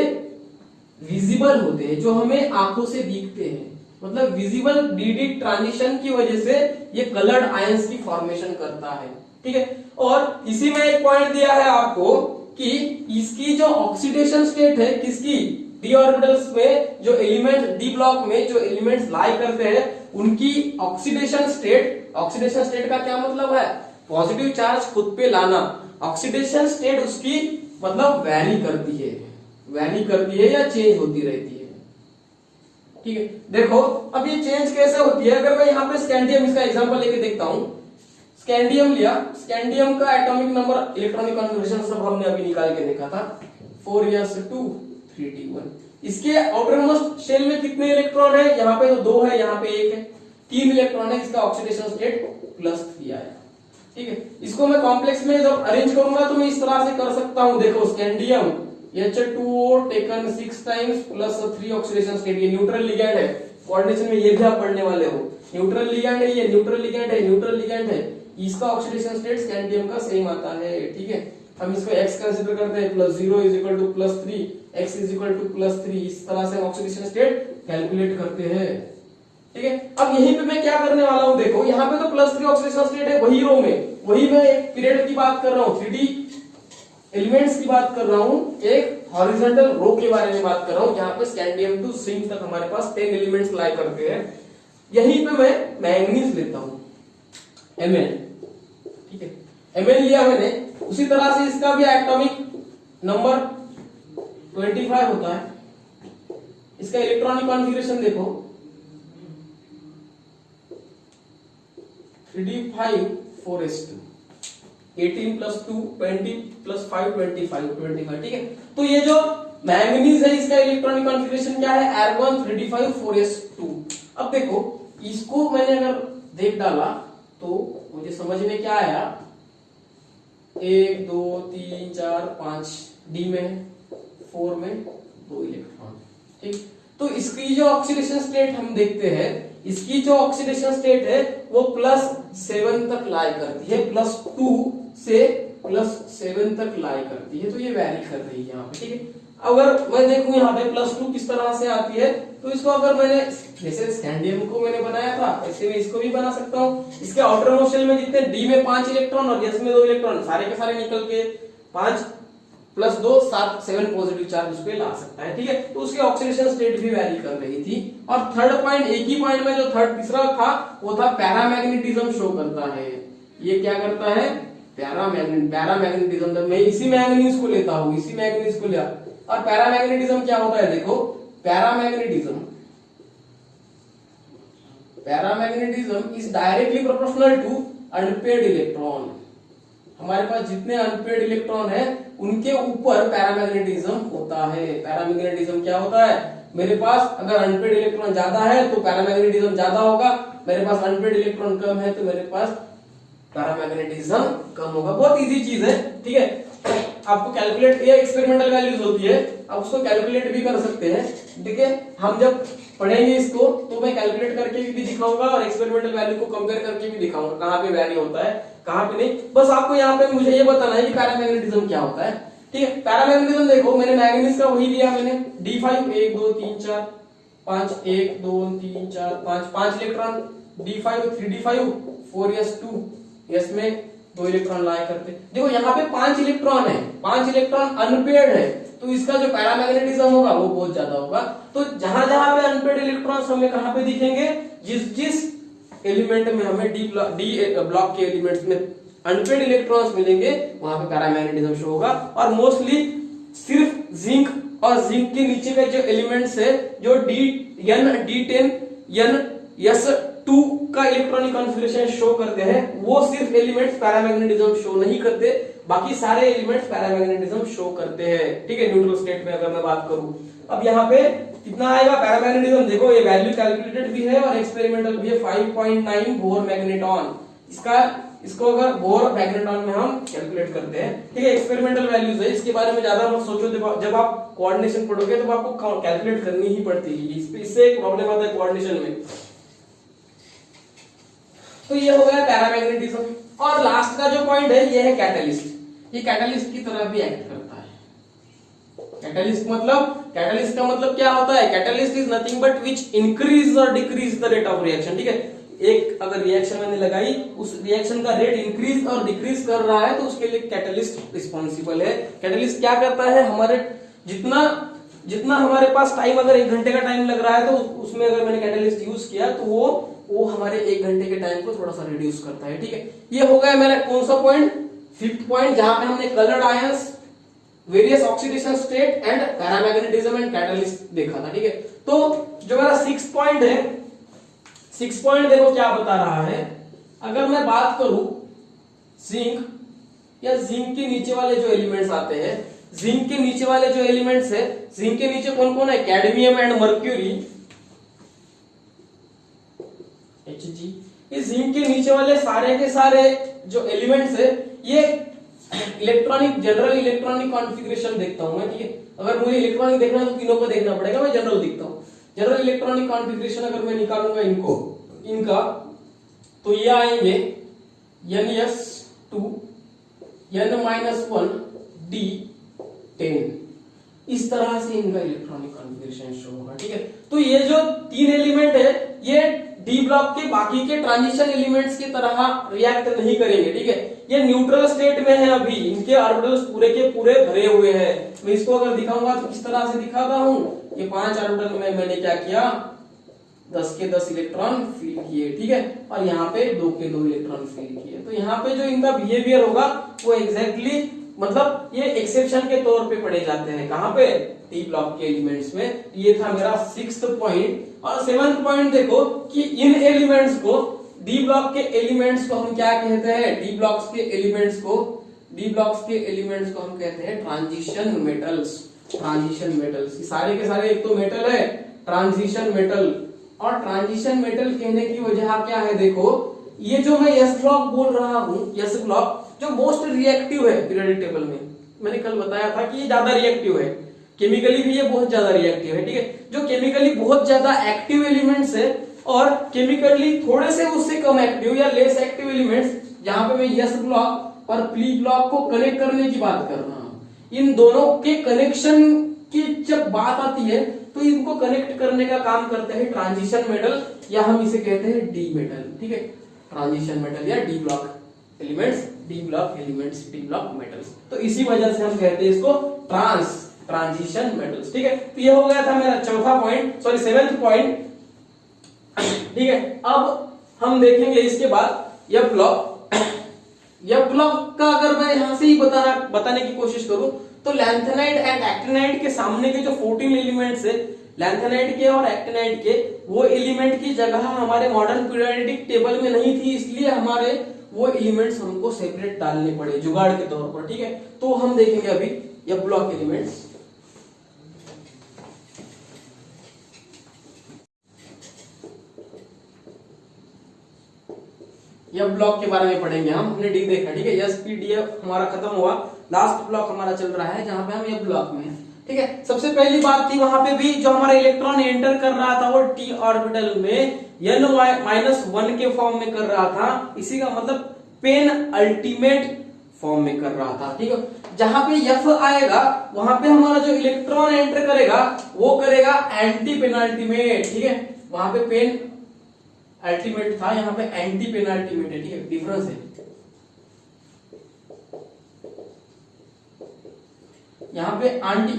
विजिबल होते हैं, जो हमें आंखों से दिखते हैं। मतलब विजिबल डी ट्रांजिशन की वजह से ये कलर्ड आयंस की फॉर्मेशन करता है, ठीक है। और इसी में एक पॉइंट दिया है आपको कि इसकी जो ऑक्सीडेशन स्टेट है, किसकी? डी ऑर्बिटल्स में जो एलिमेंट, डी ब्लॉक में जो एलिमेंट्स लाई करते हैं उनकी ऑक्सीडेशन स्टेट का क्या मतलब है? पॉजिटिव चार्ज खुद पे लाना। ऑक्सीडेशन स्टेट उसकी मतलब वैरी करती है या चेंज होती रहती है, ठीक है। देखो अब ये चेंज कैसे होती है? अगर मैं यहाँ पे स्कैंडियम, इसका एग्जांपल लेके देखता हूं। स्कैंडियम लिया, स्कैंडियम का एटॉमिक नंबर, इलेक्ट्रॉनिक कॉन्फ़िगरेशन सब हमने अभी निकाल के देखा था, 4s2 3d1। इसके आउटर मोस्ट शेल में कितने इलेक्ट्रॉन है? यहाँ पे तो 2 है, यहाँ पे 1 है, 3 इलेक्ट्रॉन है। इसका ऑक्सीडेशन स्टेट +3 आया, ठीक है। इसको मैं कॉम्प्लेक्स में जब अरेंज करूंगा तो मैं इस तरह से कर सकता हूं। देखो scandium H2O taken 6 times +3 oxidation state, ये न्यूट्रल लिगैंड है। कोऑर्डिनेशन में ये भी आप पढ़ने वाले हो। न्यूट्रल लिगैंड है, ये न्यूट्रल लिगैंड है। इसका ऑक्सीडेशन स्टेट स्कैंडियम का सेम आता है, ठीक है। हम इसको x कंसीडर करते हैं, +0 = +3, x = +3। इस तरह से हम ऑक्सीडेशन स्टेट कैलकुलेट करते हैं, ठीक है। अब यहीं पे मैं क्या करने वाला हूं? देखो यहाँ पे तो +3 ऑक्सीडेशन स्टेट है, वही रो में, वही मैं एक पीरियड की बात कर रहा हूँ, 3D एलिमेंट्स की बात कर रहा हूँ, एक हॉरिजॉन्टल रो के बारे में बात कर रहा हूँ, जहां पे स्कैंडियम टू जिंक तक हमारे पास 10 एलिमेंट्स लाई करते हैं। यहीं पे मैं मैंगनीज लेता हूं, Mn, ठीक है। Mn लिया मैंने, उसी तरह से इसका भी एटॉमिक नंबर 25 होता है। इसका इलेक्ट्रॉनिक कॉन्फ़िगरेशन देखो, 3d5 4s2, 18 + 2 20 + 5 25, ठीक है। तो ये जो मैंगनीज है इसका इलेक्ट्रॉनिक कॉन्फ़िगरेशन क्या है? Ar1 3d5 4s2। अब देखो इसको मैंने अगर देख डाला तो मुझे समझ में क्या आया? 1 2 3 4 5 डी में, 4 में 2 इलेक्ट्रॉन, ठीक। तो इसकी जो ऑक्सीडेशन स्टेट हम देखते हैं, इसकी जो ऑक्सीडेशन स्टेट है वो +7 तक लाई करती है, +2 से +7 तक लाई करती है। तो ये वैरी कर रही है यहाँ पे, ठीक है। अगर मैं देखूं यहाँ पे +2 किस तरह से आती है, तो इसको अगर मैंने जैसे स्कैंडियम को मैंने बनाया था ऐसे में इसको भी बना सकता हूँ। इसके आउटर मोस्ट शेल में जितने डी में 5 इलेक्ट्रॉन और एस में 2 इलेक्ट्रॉन, सारे के सारे निकल के 5 + 2 7 पॉजिटिव चार्ज उस पे ला सकता है, ठीक है। तो उसकी ऑक्सीडेशन स्टेट भी वैरी कर रही थी। और थर्ड पॉइंट, एक ही पॉइंट में जो तीसरा था वो था पैरामैग्नेटिज्म शो करता है। ये क्या करता है? पैरामैग्नेटिज्म। मैं इसी मैंगनीज को लेता हूं, इसी मैंगनीज को लिया। और पैरामैग्नेटिज्म क्या होता है? देखो paramagnetism is directly proportional to unpaired electron. हमारे पास जितने अनपेयर्ड इलेक्ट्रॉन है उनके ऊपर पैरामैग्नेटिज्म होता है। पैरामैग्नेटिज्म क्या होता है? मेरे पास अगर अनपेयर्ड इलेक्ट्रॉन ज्यादा है तो पैरामैग्नेटिज्म ज्यादा होगा, मेरे पास अनपेयर्ड इलेक्ट्रॉन कम है तो मेरे पास पैरामैग्नेटिज्म कम होगा। बहुत इजी चीज है, ठीक है। आपको कैलकुलेट, ये एक्सपेरिमेंटल वैल्यूज होती है, आप उसको कैलकुलेट भी कर सकते हैं, ठीक है। हम जब पढ़ेंगे इसको तो मैं कैलकुलेट करके भी दिखाऊंगा और एक्सपेरिमेंटल वैल्यू को कंपेयर करके भी दिखाऊंगा, कहाँ पे वैरी होता है कहाँ पे नहीं। बस आपको यहाँ पे मुझे ये बताना है कि पैरामैग्नेटिज्म क्या होता है, ठीक है। पैरामैग्नेटिज्म देखो मैंने मैंगनीज का वही लिया, मैंने D5 1 2 3 4 5 1 2 3 4 5 electron, D5 3d5 4s2, s में 2 इलेक्ट्रॉन लाए करते। देखो यहाँ पे 5 इलेक्ट्रॉन है, 5 इलेक्ट्रॉन अनपेयर्ड है, तो इसका जो पैरामैग्नेटिज्म होगा वो बहुत ज्यादा होगा। तो जहां जहां पे अनपेयर्ड इलेक्ट्रॉन्स हमें कहां पे दिखेंगे? जिस एलिमेंट में हमें डी ब्लॉक के एलिमेंट्स में अनपेयर्ड इलेक्ट्रॉन्स मिलेंगे वहां पे पैरामैग्नेटिज्म शो होगा। और मोस्टली सिर्फ जिंक और जिंक के नीचे के जो एलिमेंट्स है, जो D10 S2 का इलेक्ट्रॉनिक कॉन्फ़िगरेशन शो करते हैं, वो सिर्फ एलिमेंट्स पैरामैग्नेटिज्म शो नहीं करते, बाकी सारे एलिमेंट्स पैरामैग्नेटिज्म शो करते हैं, ठीक है। न्यूट्रल स्टेट में अगर मैं बात करूं, अब यहाँ पे कितना आएगा पैरामैग्नेटिज्म? देखो ये वैल्यू कैलकुलेटेड भी है और एक्सपेरिमेंटल भी है, 5.9 बोर मैग्नेटॉन। इसको अगर बोर मैग्नेट्रॉन में हम कैलकुलेट करते हैं, ठीक है, एक्सपेरिमेंटल वैल्यूज है, इसके बारे में ज्यादा मत सोचो, जब आप कोऑर्डिनेशन पढ़ोगे तो आपको कैलकुलेट करनी ही पड़ती है, इससे एक प्रॉब्लम आता है कोऑर्डिनेशन में। तो ये हो गया पैरामैग्नेटिज्म। और लास्ट का जो पॉइंट है ये है कैटलिस्ट। ये कैटलिस्ट की तरह भी एक्ट करता है। कैटलिस्ट का मतलब क्या होता है? Catalyst is nothing but which increase और decrease the rate of reaction, ठीक है। एक अगर रिएक्शन मैंने लगाई, उस रिएक्शन का रेट इंक्रीज और डिक्रीज कर रहा है तो उसके लिए कैटलिस्ट रिस्पॉन्सिबल है। कैटलिस्ट क्या करता है? हमारे जितना हमारे पास टाइम, अगर 1 घंटे का टाइम लग रहा है तो उसमें अगर मैंने कैटलिस्ट यूज किया तो वो हमारे 1 घंटे के टाइम को थोड़ा सा रिड्यूस करता है, ठीक है। ये हो गया मेरा कौन सा पॉइंट? 5th पॉइंट, जहां पे हमने coloured ions, various oxidation state and paramagnetism and catalyst देखा था, ठीक है। तो जो मेरा 6th पॉइंट है, 6 पॉइंट देखो क्या बता रहा है। अगर मैं बात करूं जिंक या जिंक के नीचे वाले जो एलिमेंट्स आते हैं, जिंक के नीचे वाले जो एलिमेंट्स है, जिंक के नीचे कौन कौन है? Cadmium and mercury, Hg। इस जिंक के नीचे वाले सारे के सारे जो एलिमेंट्स है, ये जनरल इलेक्ट्रॉनिक कॉन्फ़िगरेशन देखता हूं मैं, ठीक है। अगर मुझे इलेक्ट्रॉनिक देखना है तो तीनों को देखना पड़ेगा, मैं जनरल देखता हूं। जनरल इलेक्ट्रॉनिक कॉन्फ़िगरेशन अगर मैं निकालूंगा इनका तो ये आएंगे NS2 N-1 D10, इस तरह से इनका इलेक्ट्रॉनिक कॉन्फ़िगरेशन शो होगा, ठीक है। तो ये जो 3 एलिमेंट है ये डी ब्लॉक के बाकी के ट्रांजिशन एलिमेंट्स की तरह रिएक्ट नहीं करेंगे, ठीक है। ये न्यूट्रल स्टेट में है अभी, इनके ऑर्बिटल्स पूरे के पूरे भरे हुए हैं। मैं इसको अगर दिखाऊंगा तो किस तरह से दिखाता हूं? ये 5 ऑर्बिटल में मैंने क्या किया? 10 के 10 इलेक्ट्रॉन फिल किए, ठीक है, और यहाँ पे 2 के 2 इलेक्ट्रॉन फिल किए। तो यहाँ पे जो इनका बिहेवियर होगा वो एग्जैक्टली मतलब ये एक्सेप्शन के तौर पे पढ़े जाते हैं। कहां पे? डी ब्लॉक के एलिमेंट्स में। ये था मेरा 6th पॉइंट। और 7th पॉइंट देखो कि इन एलिमेंट्स को, डी ब्लॉक के एलिमेंट्स को हम क्या कहते हैं? डी ब्लॉक्स के एलिमेंट्स को हम कहते हैं ट्रांजिशन मेटल्स। ट्रांजिशन मेटल्स, सारे के सारे एक तो मेटल है, ट्रांजिशन मेटल। और ट्रांजिशन मेटल कहने की वजह क्या है? देखो ये जो मैं एस ब्लॉक बोल रहा हूं, एस ब्लॉक जो मोस्ट रिएक्टिव है पीरियोडिक टेबल में, मैंने कल बताया था कि ये ज्यादा रिएक्टिव है, केमिकली भी ये बहुत ज्यादा रिएक्टिव है, ठीक है। जो केमिकली बहुत ज्यादा एक्टिव एलिमेंट्स है और केमिकली थोड़े से उससे कम एक्टिव या लेस एक्टिव एलिमेंट्स, जहां पे मैं एस ब्लॉक और पी ब्लॉक को कनेक्ट करने की बात कर रहा हूं, इन दोनों के कनेक्शन की जब बात आती है तो इनको कनेक्ट करने का काम करते हैं ट्रांजिशन मेटल, या हम इसे कहते हैं डी मेटल, ठीक है। ट्रांजिशन मेटल या D block elements, D block metals. तो इसी वजह से हम कहते हैं इसको ट्रांजिशन मेटल्स, ठीक है। तो ये हो गया था मेरा 7th पॉइंट, ठीक है। अब हम देखेंगे इसके बाद एफ ब्लॉक का अगर मैं यहां से ही बताने की कोशिश करूं तो लैंथेनाइड एंड एक्टिनाइड के सामने के जो 14 एलिमेंट्स है, लैंथेनाइड के और एक्टिनाइड के, वो एलिमेंट की जगह हमारे मॉडर्न पीरियोडिक टेबल में नहीं थी, इसलिए हमारे वो एलिमेंट्स हमको सेपरेट डालने पड़े जुगाड़ के तौर पर, ठीक है। तो हम देखेंगे अभी ये ब्लॉक एलिमेंट्स। ये ब्लॉक के बारे में पढ़ेंगे हमने डी देखा, ठीक है। एस पी डी एफ हमारा खत्म हुआ, लास्ट ब्लॉक हमारा चल रहा है जहां पे हम ये ब्लॉक में हैं, ठीक है। सबसे पहली बात थी वहां पे भी जो हमारा इलेक्ट्रॉन एंटर कर रहा था वो टी ऑर्बिटल में N-1 के फॉर्म में कर रहा था, इसी का मतलब पेन अल्टीमेट फॉर्म में कर रहा था, ठीक है। जहां पे F आएगा वहां पे हमारा जो इलेक्ट्रॉन एंटर करेगा वो करेगा एंटी पेनाल्टीमेट, ठीक है। वहां पे पेन अल्टीमेट था, यहाँ पे एंटी पेनाल्टीमेट है, ठीक है, डिफरेंस है। यहाँ पे आंटी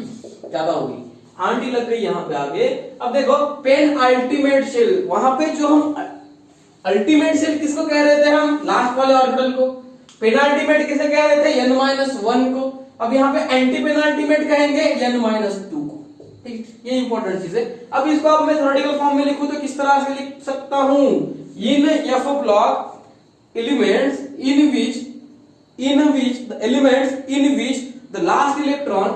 ज्यादा होगी, आंटी लग गई यहाँ पे आगे। अब देखो पेन अल्टीमेट शेल, वहां पे जो हम अल्टीमेट शेल किसको कह रहे थे? हम लास्ट वाले ऑर्बिटल को। पेनाल्टीमेट किसे कह रहे थे? N-1 को। अब यहाँ पे एंटी पेनाल्टीमेट कहेंगे N-2 को, ठीक, ये इंपॉर्टेंट चीज है। अब इसको अब मैं थ्योरेटिकल फॉर्म में लिखूं तो किस तरह से लिख सकता हूं? In F block elements in which the last electron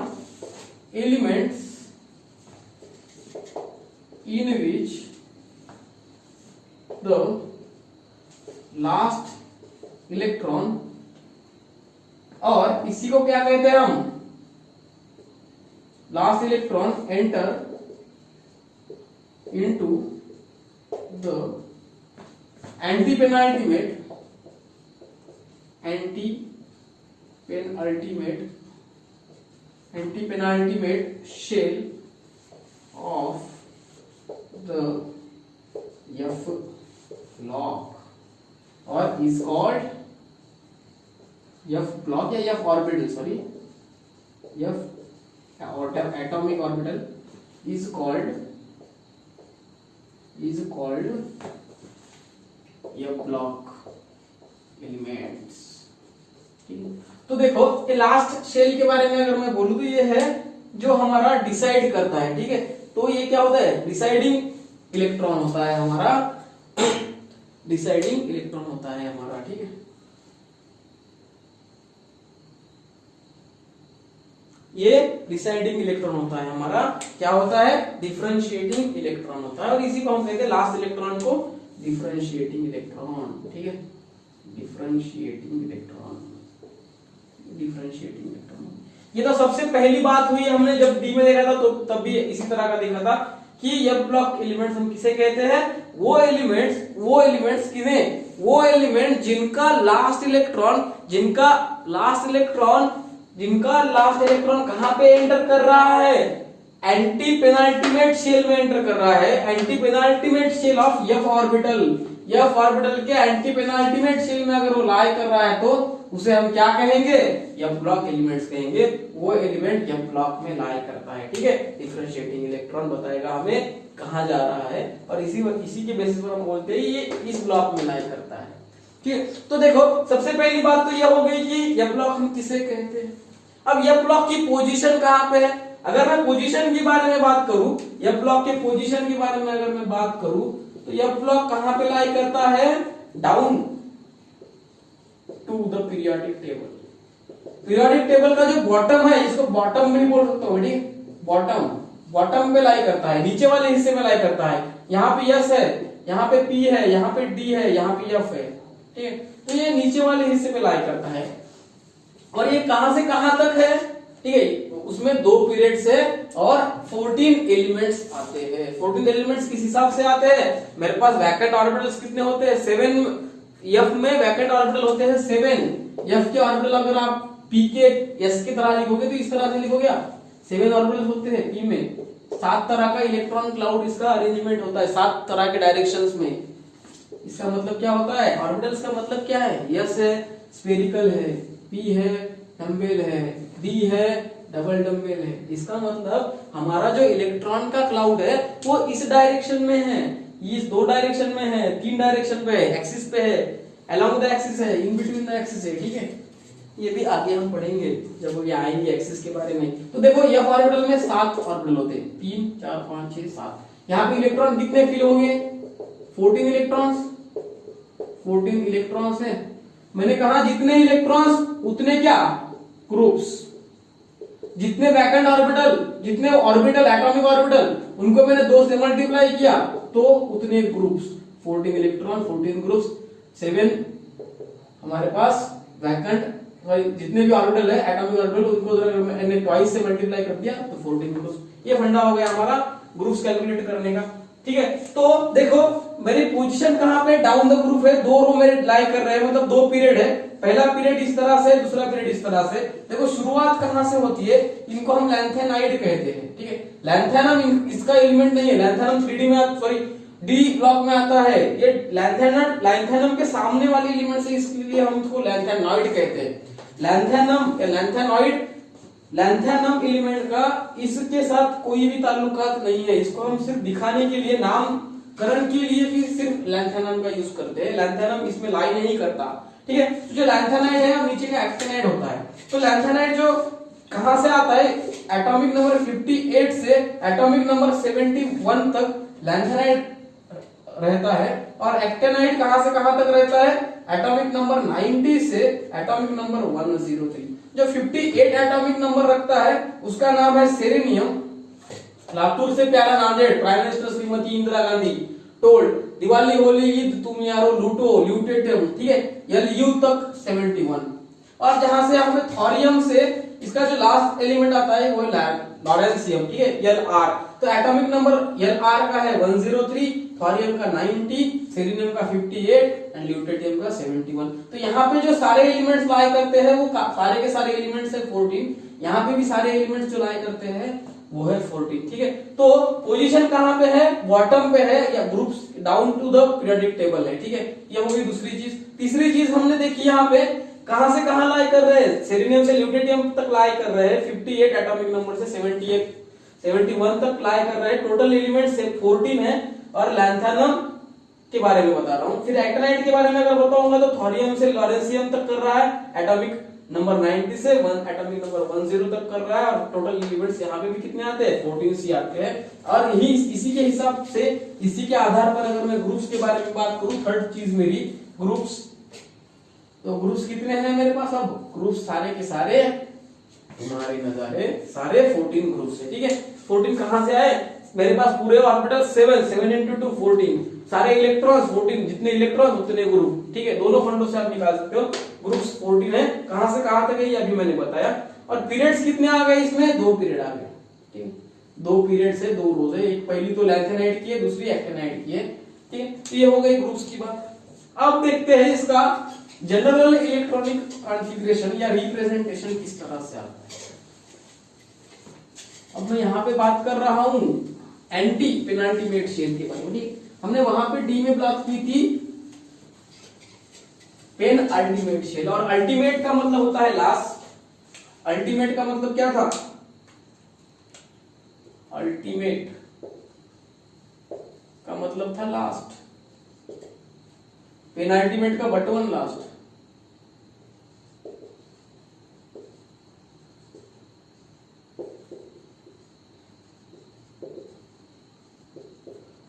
electron, और इसी को क्या कहते हैं हम, last electron enter into the anti penultimate shell of the F block or is called F block या F orbital, sorry, F atomic orbital is called F block elements। तो देखो ये लास्ट शेल के बारे में अगर मैं बोलूं तो ये है जो हमारा डिसाइड करता है, ठीक है। तो ये क्या होता है, डिसाइडिंग इलेक्ट्रॉन होता है हमारा, डिसाइडिंग इलेक्ट्रॉन होता है हमारा, ठीक है। ये डिसाइडिंग इलेक्ट्रॉन होता है हमारा, क्या होता है, डिफरेंशिएटिंग इलेक्ट्रॉन होता है, और इसी को हम कहते हैं लास्ट इलेक्ट्रॉन को डिफरेंशिएटिंग इलेक्ट्रॉन, ठीक है, डिफरेंशिएटिंग इलेक्ट्रॉन। ये तो सबसे पहली बात हुई, हमने जब डी में देखा था तो तब भी इसी तरह का देखा था कि एफ ब्लॉक एलिमेंट्स हम किसे कहते हैं, वो एलिमेंट्स किन्हें, वो एलिमेंट जिनका लास्ट इलेक्ट्रॉन कहां पे एंटर कर रहा है, एंटी पेनाल्टीमेट शेल में एंटर कर रहा है, anti penultimate shell of F orbital के एंटी पेनाल्टीमेट शेल में अगर वो लाई कर रहा है तो उसे हम क्या कहेंगे, एफ ब्लॉक एलिमेंट्स कहेंगे। वो एलिमेंट एफ ब्लॉक में लाई करता है, ठीक है। डिफरेंशिएटिंग इलेक्ट्रॉन बताएगा हमें कहां जा रहा है, और इसी के बेसिस पर हम बोलते हैं ये इस ब्लॉक में लाई करता है, ठीक है। तो देखो सबसे पहली बात तो यह हो गई कि एफ ब्लॉक हम किसे कहते हैं। अब एफ ब्लॉक की पोजीशन कहां पे है, अगर मैं पोजीशन के बारे में बात करूं, एफ ब्लॉक के पोजीशन के बारे में अगर मैं बात करूं तो एफ ब्लॉक कहां पे लाई करता है, down to the periodic table का जो बॉटम है, इसको बॉटम भी बोल सकता हूं, ठीक, बॉटम पे लाई करता है, नीचे वाले हिस्से में लाई करता है। यहाँ पे यस है, यहाँ पे पी है, यहाँ पे डी है, यहाँ पे एफ है, ठीक है। तो ये नीचे वाले हिस्से पे लाई करता है, और ये कहां से कहां तक है, ठीक है। उसमें 2 पीरियड्स है और 14 एलिमेंट्स आते हैं। 14 एलिमेंट्स किस हिसाब से आते हैं, मेरे पास वैकेंट ऑर्बिटल्स कितने होते हैं, 7। एफ में वैकेंट ऑर्बिटल होते हैं 7। एफ के ऑर्बिटल अगर आप पी के एस की तरह लिखोगे तो इस तरह से लिखोगे, 7 ऑर्बिटल होते हैं पी में। 7 तरह का इलेक्ट्रॉन क्लाउड इसका अरेंजमेंट होता है, 7 तरह के डायरेक्शंस में। इसका मतलब क्या होता है, ऑर्बिटल्स का मतलब क्या है, एस है स्फेरिकल है, पी है डम्बेल है, डी है डबल डम्बेल है। इसका मतलब हमारा जो इलेक्ट्रॉन का क्लाउड है वो इस डायरेक्शन में है, इस 2 डायरेक्शन में है, 3 डायरेक्शन पे है, एक्सिस पे है, अलोंग द एक्सिस है, इन बिटवीन द एक्सिस है, ठीक है। ये भी आगे हम पढ़ेंगे जब ये आएंगे एक्सिस के बारे में। तो देखो एफ ऑर्बिटल में 7 ऑर्बिटल होते हैं, 3 4 5 6 7। यहाँ पे इलेक्ट्रॉन कितने फिल होंगे, 14 इलेक्ट्रॉन्स है। मैंने कहा जितने इलेक्ट्रॉन्स उतने क्या ग्रुप्स, जितने वैकेंट ऑर्बिटल, जितने ऑर्बिटल एटॉमिक ऑर्बिटल, उनको मैंने 2 से मल्टीप्लाई किया तो उतने ग्रुप्स, 14 इलेक्ट्रॉन 14 ग्रुप्स। 7 हमारे पास वैकेंट जितने भी ऑर्बिटल है एटॉमिक ऑर्बिटल, उनको मैंने ट्वाइस से मल्टीप्लाई कर दिया तो 14 ग्रुप्स। ये फंडा हो गया हमारा ग्रुप्स कैलकुलेट करने का, ठीक है। तो देखो मेरी पोजीशन कहां पे, डाउन द ग्रुप है, 2 रो मेरे लाई कर रहे हैं, मतलब 2 पीरियड है, पहला पीरियड इस तरह से, दूसरा पीरियड इस तरह से। देखो शुरुआत कहां से होती है, इनको हम लैंथेनाइड कहते हैं, ठीक है। लैंथेनम इसका एलिमेंट नहीं है, लैंथेनम 3D में सॉरी डी ब्लॉक में आता है। ये लैंथेनम के सामने वाले एलिमेंट से, इसलिए हम इसको लैंथेनॉइड कहते हैं। लैंथेनम एलिमेंट का इसके साथ कोई भी ताल्लुकात नहीं है, इसको हम सिर्फ दिखाने के लिए, नामकरण के लिए भी सिर्फ लैंथेनम का यूज करते हैं। लैंथेनम इसमें लाई नहीं करता, ठीक है। तो जो लैंथेनाइड है नीचे का एक्टिनाइड होता है। तो लैंथेनाइड जो कहां से आता है, एटॉमिक नंबर 58 से एटॉमिक नंबर 71 तक लैंथेनाइड रहता है, और एक्टिनाइड कहां से कहां तक रहता है, एटॉमिक नंबर 90 से एटॉमिक नंबर 103। जो 58 एटॉमिक नंबर रखता है उसका नाम है सेरेनियम। लातूर से प्यारा Nanded, prime minister Shrimati Indira Gandhi told, Diwali Holi Eid तुम यारो लूटो ल्यूटेटम, ठीक है, LU तक 71। और जहां से हमें थोरियम से इसका जो लास्ट एलिमेंट आता है वो है लॉरेंशियम, ठीक है, LR। तो एटॉमिक नंबर LR का है 103, थोरियम का 90, सेलेनियम का 58 एंड ल्यूटेटियम का 71। तो यहाँ पे जो सारे एलिमेंट्स लाई करते हैं वो सारे के सारे एलिमेंट्स है 14। यहाँ पे भी सारे एलिमेंट्स जो लाई करते हैं वो है 14, ठीक है। तो पोजीशन कहाँ पे है, बॉटम पे है या groups down to the periodic table है, ठीक है। ये हो गई दूसरी चीज। तीसरी चीज हमने देखी यहाँ पे कहां से कहां लाई कर रहे हैं, सेलेनियम से ल्यूटेटियम तक लाई कर रहे हैं 58 एटॉमिक नंबर से 71 तक लाई कर रहे हैं। टोटल एलिमेंट से 14 है। और लैंथेनम के बारे में बता रहा हूं। फिर एक्टिनाइड के बारे में अगर बताऊंगा तो थोरियम से लॉरेंशियम तक कर रहा है, एटॉमिक नंबर 90 से एटॉमिक नंबर 10 तक कर रहा है। और टोटल एलिमेंट्स यहाँ पे भी कितने आते हैं, 14 सी आते हैं। और यही इसी के हिसाब से, इसी के आधार पर अगर मैं ग्रुप्स के बारे में बात करूं, थर्ड चीज मेरी ग्रुप्स। तो ग्रुप्स कितने हैं मेरे पास, अब ग्रुप्स सारे के सारे तुम्हारे नजारे सारे 14 ग्रुप्स है, ठीक है। 14 कहां से आए, मेरे पास पूरे ऑर्बिटल 7 into 2 14, सारे इलेक्ट्रॉन्स 14, जितने इलेक्ट्रॉन उतने ग्रुप, ठीक है। दोनों फंडों से आप निकाल सकते हो। ग्रुप्स 14 है। कहां से कहां तक है ये अभी मैंने बताया। और पीरियड्स कितने आ गए इसमें, 2 पीरियड आ गए, ठीक है। 2 पीरियड से 2 रोज है, एक पहली तो लैंथेनाइड की है, दूसरी एक्टिनाइड की है, ठीक है। तो ये हो गई ग्रुप्स की बात। अब देखते हैं इसका जनरल इलेक्ट्रॉनिक कॉन्फ़िगरेशन या रिप्रेजेंटेशन किस तरह से आता है। अब मैं यहां पे बात कर रहा हूं एंटी पेनाल्टीमेट शेल के बारे में, ठीक। हमने वहां पे डी में बात की थी पेन अल्टीमेट शेल। और अल्टीमेट का मतलब होता है लास्ट। अल्टीमेट का मतलब क्या था, अल्टीमेट का मतलब था लास्ट, पेनाल्टीमेट का बटवन लास्ट।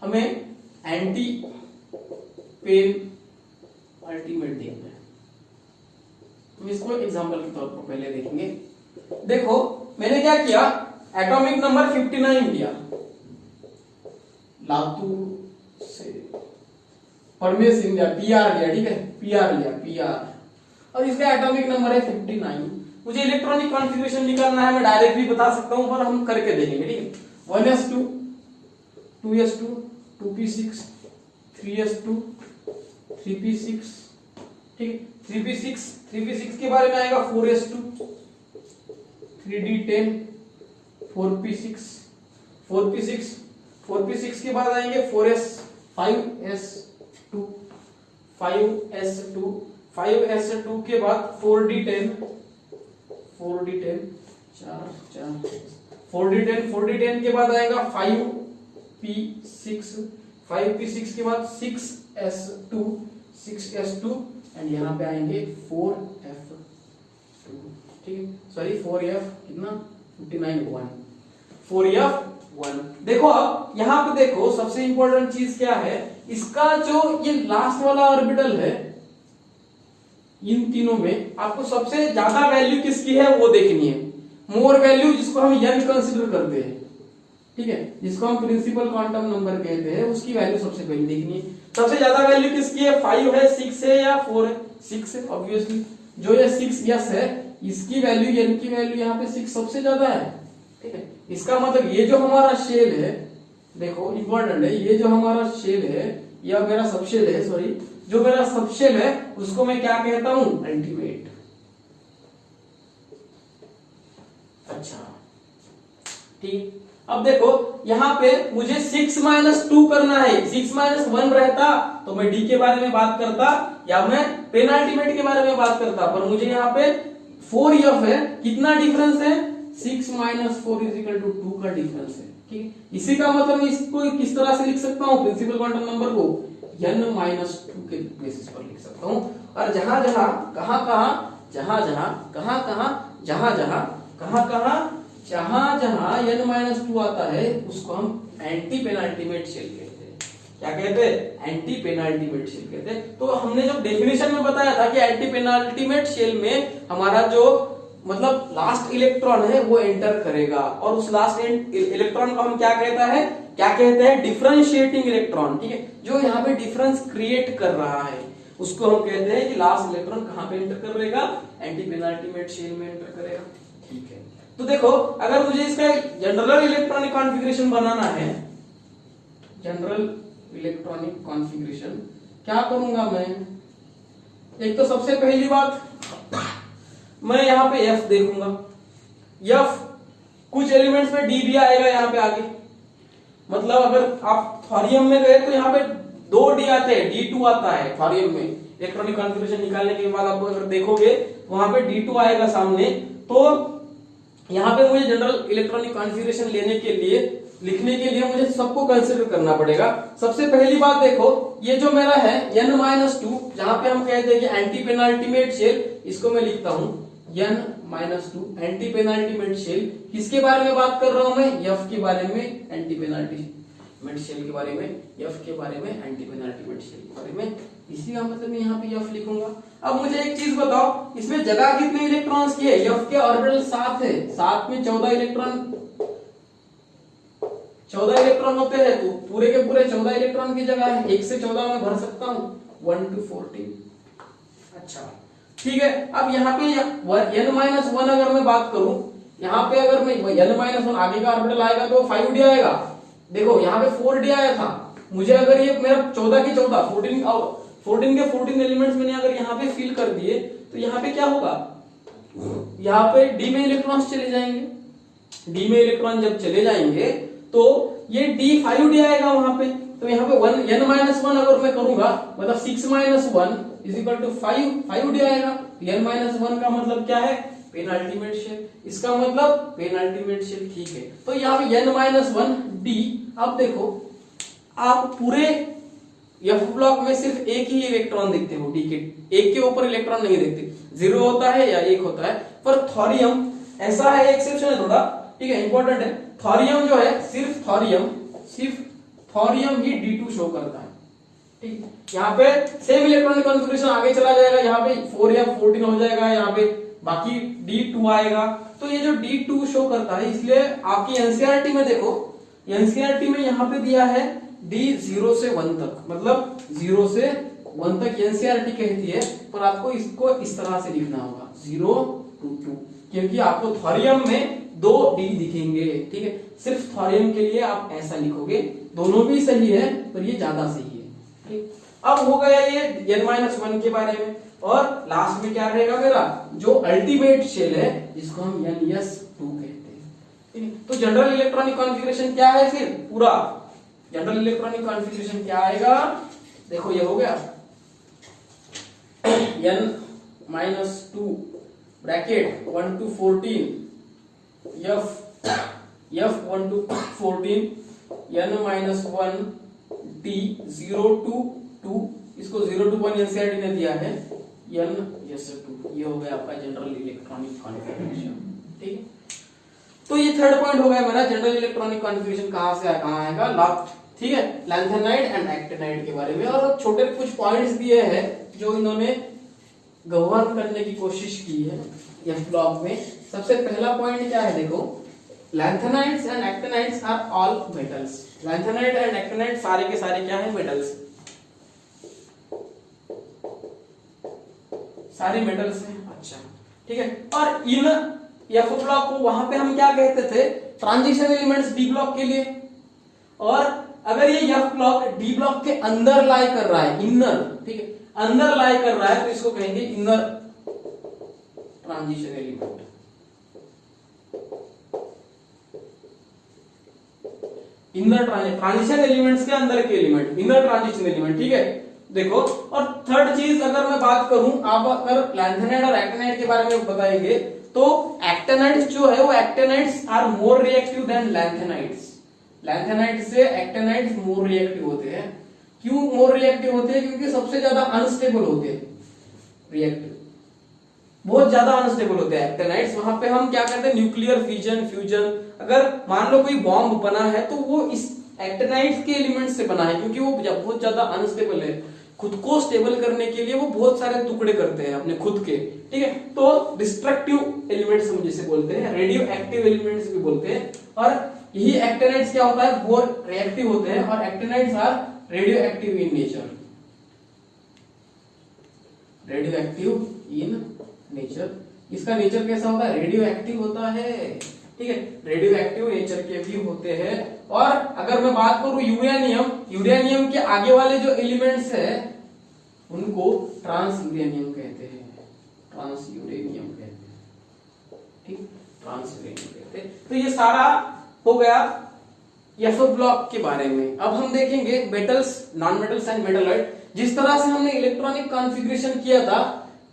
हमें एंटी पेन अल्टीमेट देखना है। हम इसको एग्जांपल के तौर पर पहले देखेंगे। देखो मैंने क्या किया, एटॉमिक नंबर 59 लिया, लातूर से परमेश इंडिया PR लिया, ठीक है, PR लिया, PR। और इसका एटॉमिक नंबर है 59। मुझे इलेक्ट्रॉनिक कॉन्फ़िगरेशन निकालना है, मैं डायरेक्ट भी बता सकता हूं पर हम करके देखेंगे, ठीक है। 1s2 2s2 2p6 3s2 3p6, ठीक, 3p6 के बारे में आएगा 4s2 3d10 4p6 4p6 के बाद आएंगे 5s2 के बाद 4d10 4d10 के बाद आएगा 5p6 के बाद 6s2 एंड यहाँ पे आएंगे 4f2, ठीक है, सॉरी 4f कितना 59 4f1। देखो अब यहाँ पे देखो सबसे इंपॉर्टेंट चीज क्या है, इसका जो ये लास्ट वाला ऑर्बिटल है, इन तीनों में आपको सबसे ज्यादा वैल्यू किसकी है वो देखनी है। मोर वैल्यू जिसको हम n कंसीडर करते हैं, ठीक है, जिसको हम प्रिंसिपल क्वांटम नंबर कहते हैं, उसकी वैल्यू सबसे पहले देखनी है। सबसे ज्यादा वैल्यू किसकी है, 5 है, 6 है या 4 है, 6 है ऑब्वियसली। जो ये 6s है इसकी वैल्यू, n की वैल्यू यहाँ पे 6 सबसे ज्यादा है, ठीक है। इसका मतलब ये जो हमारा शेल है, देखो इंपॉर्टेंट है, ये जो हमारा शेल है या मेरा सबशेल है, सॉरी जो मेरा सबशेल है उसको मैं क्या कहता हूं, अल्टीमेट। अच्छा ठीक, अब देखो यहाँ पे मुझे 6-2 करना है। 6-1 रहता तो मैं डी के बारे में बात करता या मैं पेनाल्टीमेट के बारे में बात करता, पर मुझे यहाँ पे 4f है। कितना डिफरेंस है, 6-4 = 2 का डिफरेंस है, ठीक। इसी का मतलब मैं इसको किस तरह से लिख सकता हूँ, प्रिंसिपल क्वांटम नंबर को n-2 के बेसिस पर लिख सकता हूँ। और जहां जहां कहां कहां जहां जहां कहां कहां जहां जहां कहां कहां जहां जहां n-2 आता है उसको हम एंटी पेनाल्टीमेट शेल कहते हैं। क्या कहते हैं, एंटी पेनाल्टीमेट शेल कहते हैं। तो हमने जो डेफिनेशन में बताया था कि एंटी पेनाल्टीमेट शेल में हमारा जो मतलब लास्ट इलेक्ट्रॉन है वो एंटर करेगा और उस लास्ट इलेक्ट्रॉन को हम क्या कहता है, क्या कहते हैं, डिफरेंशिएटिंग इलेक्ट्रॉन, ठीक है, जो यहाँ पे डिफरेंस क्रिएट कर रहा है उसको हम कहते हैं कि लास्ट इलेक्ट्रॉन कहाँ पे एंटर करेगा, एंटी पेनाल्टीमेट शेल में एंटर करेगा। ठीक है, तो देखो अगर मुझे इसका जनरल इलेक्ट्रॉनिक कॉन्फ़िगरेशन बनाना है, जनरल इलेक्ट्रॉनिक कॉन्फ़िगरेशन क्या करूंगा मैं, एक तो सबसे पहली बात मैं यहाँ पे F देखूंगा, F कुछ एलिमेंट्स में D भी आएगा यहाँ पे आगे, मतलब अगर आप थोरियम में गए तो यहाँ पे 2 D आते हैं, D2 आता है थोरियम में, इलेक्ट्रॉनिक कॉन्फ़िगरेशन निकालने के बाद आप अगर देखोगे वहां पे D2 आएगा सामने, तो यहाँ पे मुझे जनरल इलेक्ट्रॉनिक कॉन्फ़िगरेशन लेने के लिए, लिखने के लिए मुझे सबको कंसीडर करना पड़ेगा। सबसे पहली बात देखो, ये जो मेरा है n-2, जहां पे हम कहते हैं कि एंटी पेनाल्टीमेट शेल, इसको मैं लिखता हूं n-2 एंटी पेनाल्टीमेट शेल। किसके बारे में बात कर रहा हूं मैं, F के बारे में, एंटी पेनाल्टीमेट शेल के बारे में, F के बारे में, एंटी पेनाल्टीमेट शेल के बारे में, इसी का मतलब मैं यहाँ पे F लिखूंगा। अब मुझे एक चीज बताओ, इसमें जगह कितने इलेक्ट्रॉन्स की है, F के ऑर्बिटल 7 है, 7 में 14 इलेक्ट्रॉन होते हैं, तो पूरे के पूरे 14 इलेक्ट्रॉन की जगह है, 1 से 14 में भर सकता हूं, 1 to 14। अच्छा ठीक है, अब यहाँ पे n-1 अगर मैं बात करूं, यहाँ पे अगर मैं n-1 आगे का ऑर्बिटल आएगा तो 5d आएगा। देखो यहाँ पे 4d आया था, मुझे अगर ये मेरा 14 की 14 14 के 14 एलिमेंट्स मैंने अगर यहाँ पे फिल कर दिए, तो यहाँ पे क्या होगा, यहाँ पे d में इलेक्ट्रॉन्स चले जाएंगे, d में इलेक्ट्रॉन जब चले जाएंगे तो ये d 5d आएगा वहां पे, तो यहाँ पे n-1 अगर मैं करूंगा, मतलब 6 - 1 = 5d आएगा। n-1 का मतलब क्या है, पेनाल्टीमेट शेल, इसका मतलब पेनाल्टीमेट शेल। ठीक है, तो यहाँ पे n-1d। अब देखो आप पूरे F ब्लॉक में सिर्फ एक ही इलेक्ट्रॉन देखते हो, डी के एक के ऊपर इलेक्ट्रॉन नहीं देखते, 0 होता है या 1 होता है। पर थोरियम ऐसा है, एक्सेप्शन है थोड़ा, ठीक है, इंपॉर्टेंट है। थोरियम जो है, सिर्फ थोरियम ही D2 शो करता है। ठीक, यहाँ पे सेम इलेक्ट्रॉनिक कॉन्फ़िगरेशन आगे चला जाएगा, यहाँ पे 4 या 14 हो जाएगा, यहाँ पे बाकी D2 आएगा। तो ये जो D2 शो करता है, इसलिए आपकी एनसीईआरटी में देखो, एनसीईआरटी में यहाँ पे दिया है D 0 से 1 तक, मतलब 0 से 1 तक एनसीईआरटी कहती है, पर आपको इसको इस तरह से लिखना होगा 0 to 2, क्योंकि आपको थोरियम में 2 D दिखेंगे। ठीक है, सिर्फ थोरियम के लिए आप ऐसा लिखोगे, दोनों भी सही है पर ये ज्यादा सही है। ठीक, अब हो गया ये n-1 के बारे में, और लास्ट में क्या रहेगा मेरा, जो अल्टीमेट शेल है जिसको हम n-2 कहते हैं। ठीक है, तो जनरल इलेक्ट्रॉनिक कॉन्फ़िगरेशन क्या है, फिर पूरा जनरल इलेक्ट्रॉनिक कॉन्फ़िगरेशन क्या आएगा, देखो ये हो गया n-2 bracket 1 to 14 F 1 to 14 n-1 D 0 to 2, इसको 0 to 1 एनसीईआरटी ने दिया है, n-2, ये हो गया आपका जनरल इलेक्ट्रॉनिक कॉन्फ़िगरेशन। ठीक है, तो ये थर्ड पॉइंट हो गया मेरा, जनरल इलेक्ट्रॉनिक कॉन्फ़िगरेशन कहां से कहां आएगा, लास्ट। ठीक है, लैंथेनाइड एंड एक्टिनाइड के बारे में, और छोटे कुछ पॉइंट्स दिए हैं जो इन्होंने गवर्न करने की कोशिश की है F ब्लॉक में। सबसे पहला पॉइंट क्या है, देखो, lanthanides and actinides are all metals. Lanthanide and actinide सारे के सारे क्या है, मेटल्स, सारे मेटल्स हैं। अच्छा ठीक है, और इन F ब्लॉक को वहां पे हम क्या कहते थे, ट्रांजिशन एलिमेंट्स D ब्लॉक के लिए। और अगर ये F ब्लॉक D ब्लॉक के अंदर लाई कर रहा है, इनर, ठीक है, अंदर लाई कर रहा है, तो इसको कहेंगे inner transition element. Inner transition elements के अंदर के एलिमेंट, इनर ट्रांजिशन एलिमेंट। ठीक है, देखो, और थर्ड चीज अगर मैं बात करूं, आप अगर लैंथेनाइड और एक्टिनाइड के बारे में बताएंगे, तो एक्टिनाइड्स जो है वो actinides are more reactive than lanthanides. Lanthanide से एक्टिनाइड्स मोर रिएक्टिव होते हैं। क्यों मोर रिएक्टिव होते हैं, क्योंकि सबसे ज्यादा अनस्टेबल होते हैं, रिएक्टिव बहुत ज्यादा अनस्टेबल होते हैं एक्टिनाइड्स। वहां पे हम क्या करते हैं, न्यूक्लियर फिजन, फ्यूजन, अगर मान लो कोई बॉम्ब बना है तो वो इस एक्टिनाइड्स के एलिमेंट से बना है, क्योंकि वो बहुत ज्यादा अनस्टेबल है। खुद को स्टेबल करने के लिए वो बहुत सारे टुकड़े करते हैं अपने खुद के। ठीक है, तो डिस्ट्रक्टिव एलिमेंट्स हम जिसे बोलते हैं, रेडियो एक्टिव एलिमेंट्स भी बोलते हैं। और यही एक्टिनाइड्स क्या होता है, वो रिएक्टिव होते हैं और actinides are radioactive in nature, radioactive in nature. इसका नेचर कैसा होता है, रेडियो एक्टिव होता है, ठीक है, रेडियो एक्टिव नेचर के भी होते हैं। और अगर मैं बात करूं यूरेनियम, यूरेनियम के आगे वाले जो एलिमेंट्स है उनको ट्रांस यूरेनियम कहते हैं, ट्रांस यूरेनियम कहते हैं, ठीक, ट्रांस यूरेनियम कहते हैं। तो ये सारा हो गया एफओ ब्लॉक के बारे में। अब हम देखेंगे metals, non metals and metalloid. जिस तरह से हमने इलेक्ट्रॉनिक कॉन्फ़िगरेशन किया था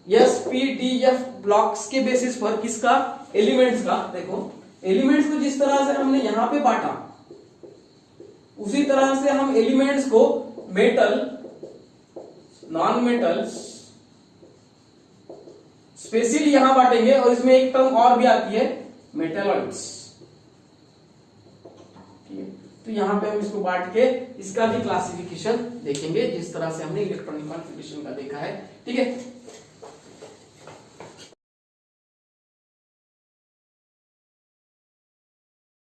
एसपीडीएफ ब्लॉक्स के बेसिस पर, किसका, एलिमेंट्स का, देखो एलिमेंट्स को जिस तरह से हमने यहां पे बांटा उसी तरह से हम एलिमेंट्स को मेटल, नॉन मेटल्स, स्पेशली यहां बांटेंगे और इसमें एक टर्म और भी आती है मेटलॉइड्स, ठीक है। तो यहां पे हम इसको बांट के इसका भी क्लासिफिकेशन देखेंगे जिस तरह से हमने इलेक्ट्रॉनिक कॉन्फ़िगरेशन का देखा है, ठीक है।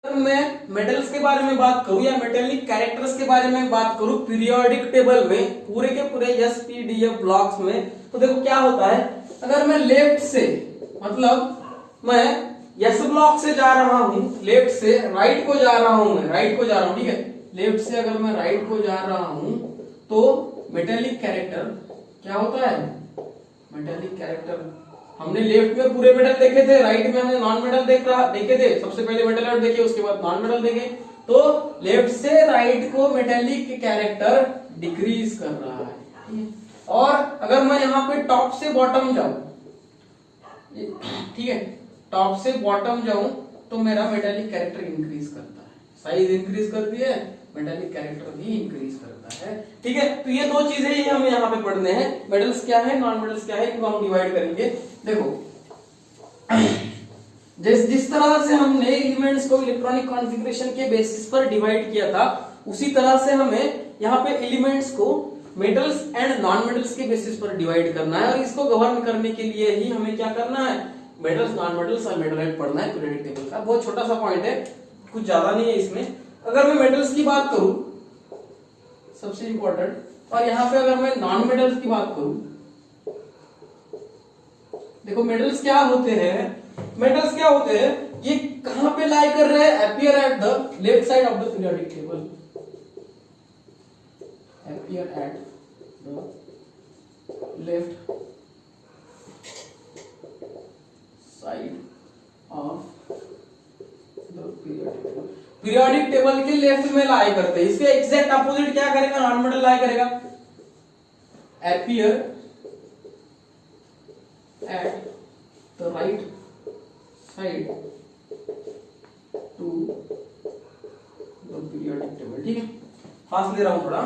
मैं मेटल्स के बारे में बात करूं या मेटेलिक कैरेक्टर्स के बारे में बात करूं पीरियोडिक टेबल में, पूरे के पूरे एसपीडीएफ ब्लॉक्स में, तो देखो क्या होता है, अगर मैं लेफ्ट से, मतलब मैं एस ब्लॉक से जा रहा हूं, लेफ्ट से राइट को जा रहा हूं, मैं राइट को जा रहा हूं, ठीक है, लेफ्ट से अगर मैं राइट को जा रहा हूं तो मेटेलिक कैरेक्टर क्या होता है, मेटेलिक कैरेक्टर, हमने लेफ्ट में पूरे मेटल देखे थे, राइट में हमने नॉन मेटल देखे थे, सबसे पहले मेटल देखे उसके बाद नॉन मेटल देखे, तो लेफ्ट से राइट को मेटेलिक कैरेक्टर डिक्रीज कर रहा है। और अगर मैं यहाँ पे टॉप से बॉटम जाऊं, ठीक है, टॉप से बॉटम जाऊं तो मेरा मेटेलिक कैरेक्टर इंक्रीज करता है, साइज इंक्रीज करती है, मेटेलिक कैरेक्टर भी इंक्रीज करता है, ठीक है। तो ये दो चीजें ही हमें यहाँ पे पढ़ने हैं, मेटल्स क्या है, नॉन मेटल्स क्या है, इनको हम डिवाइड करेंगे। देखो जिस तरह से हमने एलिमेंट्स को इलेक्ट्रॉनिक कॉन्फ़िगरेशन के बेसिस पर डिवाइड किया था उसी तरह से हमें यहाँ पे एलिमेंट्स को मेटल्स एंड नॉन मेटल्स के बेसिस पर डिवाइड करना है, और इसको गवर्न करने के लिए ही हमें क्या करना है, मेटल्स, नॉन मेटल्स और मेटलॉइड पढ़ना है पीरियोडिक टेबल का। बहुत छोटा सा पॉइंट है, कुछ ज्यादा नहीं है इसमें। अगर मैं मेटल्स की बात करूं सबसे इंपॉर्टेंट, और यहाँ पे अगर मैं नॉन मेटल्स की बात करूं, देखो मेटल्स क्या होते हैं, मेटल्स क्या होते हैं, ये कहां पे लाई कर रहे हैं, appear at the left side of the periodic table, appear at the left side of the periodic table, periodic table के लेफ्ट में लाई करते हैं। इसके एग्जैक्ट अपोजिट क्या करेगा, नॉन मेटल लाई करेगा, appear at the right side to the periodic table, ठीक है। फास्ट ले रहा हूं थोड़ा,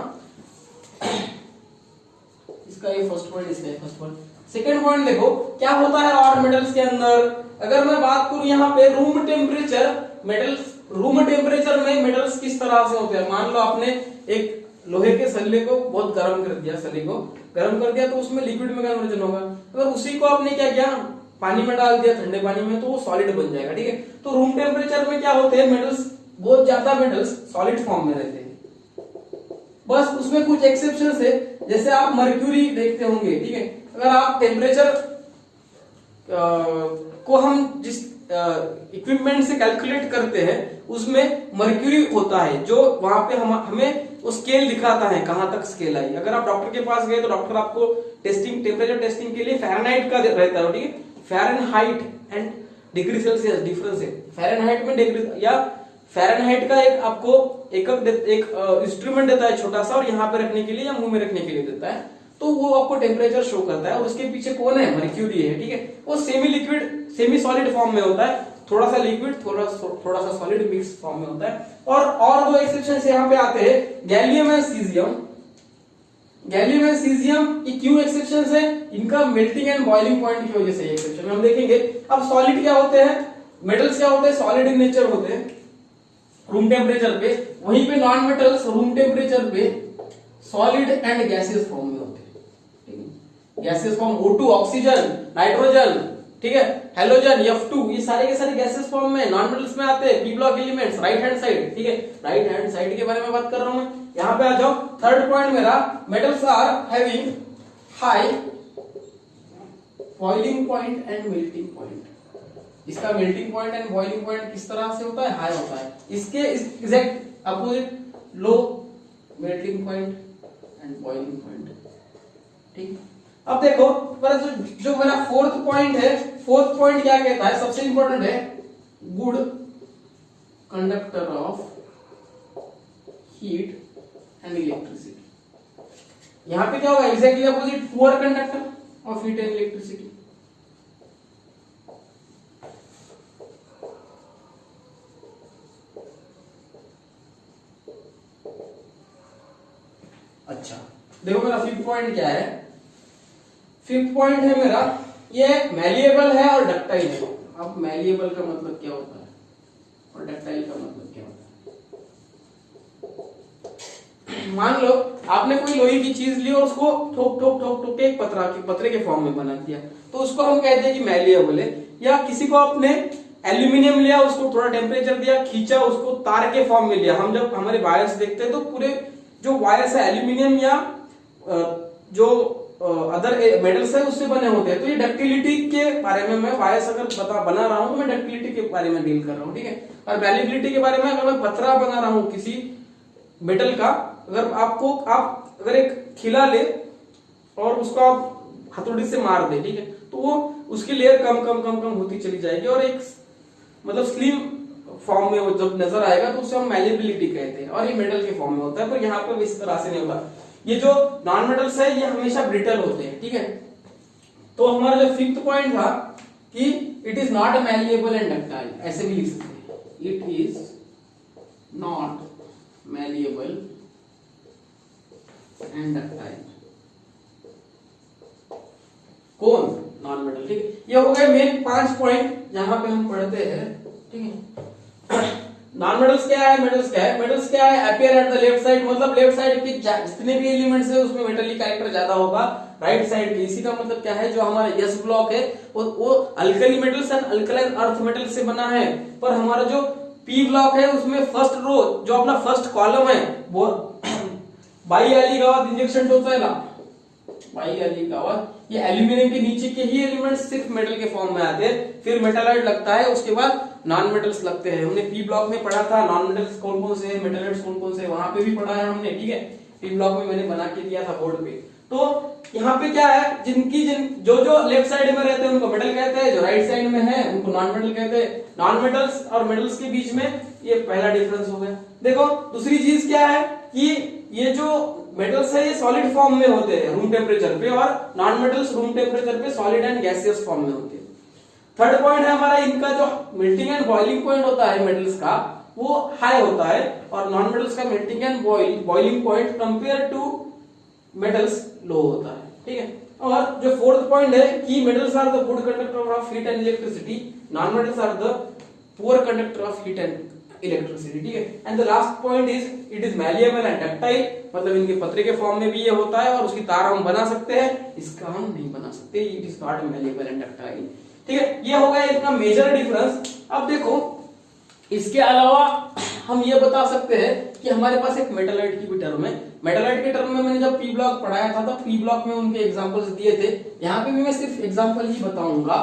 इसका ये फर्स्ट पॉइंट, इसका ये फर्स्ट पॉइंट। सेकंड पॉइंट देखो क्या होता है और मेटल्स के अंदर, अगर मैं बात करूं यहाँ पे room temperature, metals room temperature में मेटल्स किस तरह से होते हैं। मान लो आपने एक लोहे के सल्ले को बहुत गर्म कर दिया, सल्ले को गर्म कर दिया तो उसमें लिक्विड में कन्वर्जन होगा, अगर उसी को आपने क्या किया, पानी में डाल दिया, ठंडे पानी में, तो वो सॉलिड बन जाएगा, ठीक है। तो रूम टेम्परेचर में क्या होते हैं, मेटल्स, बहुत ज्यादा मेटल्स सॉलिड फॉर्म में रहते हैं, बस उसमें कुछ एक्सेप्शंस है, जैसे आप मर्क्यूरी देखते होंगे, ठीक है। अगर आप टेम्परेचर को हम जिस इक्विपमेंट से कैलकुलेट करते हैं उसमें मर्क्यूरी होता है, जो वहां पे हमें वो स्केल दिखाता है कहां तक स्केल आई। अगर आप डॉक्टर के पास गए तो डॉक्टर आपको टेस्टिंग, टेम्परेचर टेस्टिंग के लिए फ़ारेनहाइट का रहता है, ठीक है। Fahrenheit and degree Celsius difference है, फ़ारेनहाइट में डिग्री, या फ़ारेनहाइट का एक आपको एक इंस्ट्रूमेंट देता है छोटा सा, और यहाँ पे रखने के लिए या मुंह में रखने के लिए देता है, तो वो आपको टेम्परेचर शो करता है। और उसके पीछे कौन है, मर्क्यूरी है, ठीक है। वो semi liquid, semi solid form में होता है, थोड़ा सा लिक्विड, थोड़ा सा सॉलिड मिक्स फॉर्म में होता है। और दो एक्सेप्शन यहाँ पे आते हैं, gallium and caesium. Gallium and caesium ये क्यों एक्सेप्शन है, इनका मेल्टिंग एंड बॉइलिंग पॉइंट की वजह से एक्सेप्शन हम देखेंगे। अब सॉलिड क्या होते हैं, मेटल्स क्या होते हैं, सॉलिड इन नेचर होते हैं रूम टेम्परेचर पे, वहीं पे नॉन मेटल्स रूम टेम्परेचर पे सॉलिड एंड गैसियस फॉर्म में होते हैं, ठीक है। Gaseous form O2, oxygen, nitrogen, ठीक है। हेलोजन F2 ये सारे के सारे गैसेस फॉर्म में नॉन मेटल्स में आते हैं, P block elements right hand side, ठीक है, राइट हैंड साइड के बारे में बात कर रहा हूं मैं। यहां पे आ जाओ, थर्ड पॉइंट मेरा, metals are having high boiling point and melting point. इसका melting point and boiling point किस तरह से होता है, हाई होता है। इसके exact opposite low melting point and boiling point, ठीक। अब देखो पर जो मेरा फोर्थ पॉइंट है, फोर्थ पॉइंट क्या कहता है, सबसे इंपॉर्टेंट है, good conductor of heat and electricity. यहां पे क्या होगा, exactly opposite, poor conductor of heat and electricity. अच्छा देखो मेरा फिफ्थ पॉइंट क्या है, फिफ्थ पॉइंट है मेरा, ये मैलिएबल है और डक्टाइल है। अब मैलिएबल का मतलब क्या होता है और डक्टाइल का मतलब क्या होता है। मान लो आपने कोई लोहे की चीज ली और उसको ठोक ठोक ठोक ठोक के एक पतरे के फॉर्म में बना दिया, तो उसको हम कहते हैं कि मैलिएबल है। या किसी को आपने एल्यूमिनियम लिया, उसको थोड़ा टेम्परेचर दिया, खींचा, उसको तार के फॉर्म में लिया। हम जब हमारे वायर्स देखते हैं तो पूरे जो वायर्स है एल्यूमिनियम या जो अदर मेटल्स है उससे बने होते हैं। तो ये डक्टिलिटी के बारे में, मैं वायर्स अगर बना रहा हूं तो मैं डक्टिलिटी के बारे में डील कर रहा हूं, ठीक है। और मैलिएबिलिटी के बारे में, अगर मैं पतरा बना रहा हूं किसी मेटल का, अगर आप अगर एक खिला ले और उसको आप हथौड़ी से मार दे, ठीक है, तो वो उसकी लेयर कम कम कम कम होती चली जाएगी और एक मतलब स्लिम फॉर्म में वो जब नजर आएगा तो उसे हम मैलिएबिलिटी कहते हैं। और ये मेटल के फॉर्म में होता है, पर यहाँ पर इस तरह से नहीं होता। ये जो नॉन मेटल्स है ये हमेशा ब्रिटल होते हैं, ठीक है। तो हमारा जो फिफ्थ पॉइंट था कि it is not malleable and ductile, ऐसे भी लिख सकते हैं, it is not malleable and ductile. कौन, नॉन मेटल, ठीक है। ये हो गए मेन 5 पॉइंट जहां पे हम पढ़ते हैं, ठीक है। नॉन मेटल्स क्या है, मेटल्स क्या है, मेटल्स क्या है, appear at the left side, मतलब लेफ्ट साइड के जितने भी एलिमेंट्स है उसमें मेटलिक कैरेक्टर ज्यादा होगा राइट साइड के। इसी का मतलब क्या है, जो हमारा एस ब्लॉक है वो alkali metals and alkaline earth metal से बना है। पर हमारा जो पी ब्लॉक है उसमें फर्स्ट रो, जो अपना फर्स्ट कॉलम है, वो बाई आली गावत इंजेक्शन होता है ना, बाई आली गावत, ये एल्यूमिनियम के नीचे के ही एलिमेंट्स सिर्फ मेटल के फॉर्म में आते हैं, फिर मेटालाइट लगता है, उसके बाद नॉन मेटल्स लगते हैं। हमने पी ब्लॉक में पढ़ा था नॉन मेटल्स कौन कौन से हैं, मेटालाइट्स कौन कौन से हैं, वहां पे भी पढ़ा है हमने, ठीक है। पी ब्लॉक में मैंने बना के दिया था बोर्ड पे। तो यहाँ पे क्या है, जो लेफ्ट साइड में रहते हैं उनको मेटल कहते हैं, जो राइट साइड में है उनको नॉन मेटल कहते हैं। नॉन मेटल्स और मेटल्स के बीच में ये पहला डिफरेंस हो गया। देखो दूसरी चीज क्या है कि ये जो मेटल्स है ये सॉलिड फॉर्म में होते हैं रूम टेम्परेचर पे, और नॉन मेटल्स रूम टेम्परेचर पे सॉलिड एंड गैसियस फॉर्म में होते हैं। थर्ड पॉइंट है हमारा, इनका जो मेल्टिंग एंड बॉइलिंग पॉइंट होता है मेटल्स का वो हाई होता है, और नॉन मेटल्स का melting and boiling point compare to metals low होता है, ठीक है। और जो फोर्थ पॉइंट है कि metals are the good conductor of heat and electricity, non metals are the poor conductor of heat and electricity, ठीक है। And the last point is it is malleable and ductile, मतलब इनके पतरे के form में भी ये होता है और उसकी तार हम बना सकते हैं, इसका हम नहीं बना सकते, it is not malleable and ductile, ठीक है। ये हो गया इनका मेजर डिफरेंस। अब देखो इसके अलावा हम ये बता सकते हैं कि हमारे पास एक मेटालाइट की भी टर्म है। मेटालाइट के टर्म में मैंने जब पी ब्लॉक पढ़ाया था तो पी ब्लॉक में उनके एग्जांपल्स दिए थे, यहाँ पे भी मैं सिर्फ एग्जांपल ही बताऊंगा।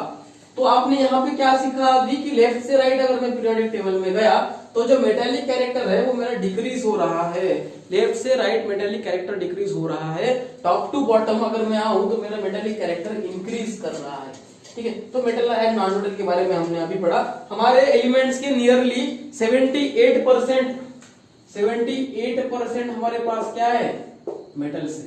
तो आपने यहाँ पे क्या सीखा अभी कि लेफ्ट से राइट अगर मैं पीरियोडिक टेबल में गया तो जो मेटालिक कैरेक्टर है वो मेरा डिक्रीज हो रहा है, लेफ्ट से राइट मेटालिक कैरेक्टर डिक्रीज हो रहा है। टॉप टू बॉटम अगर मैं आऊं तो मेरा मेटालिक कैरेक्टर इंक्रीज कर रहा है, ठीक है। तो मेटल एंड नॉन मेटल के बारे में हमने अभी पढ़ा। हमारे एलिमेंट्स के नियरली 78% हमारे पास क्या है, मेटल्स है,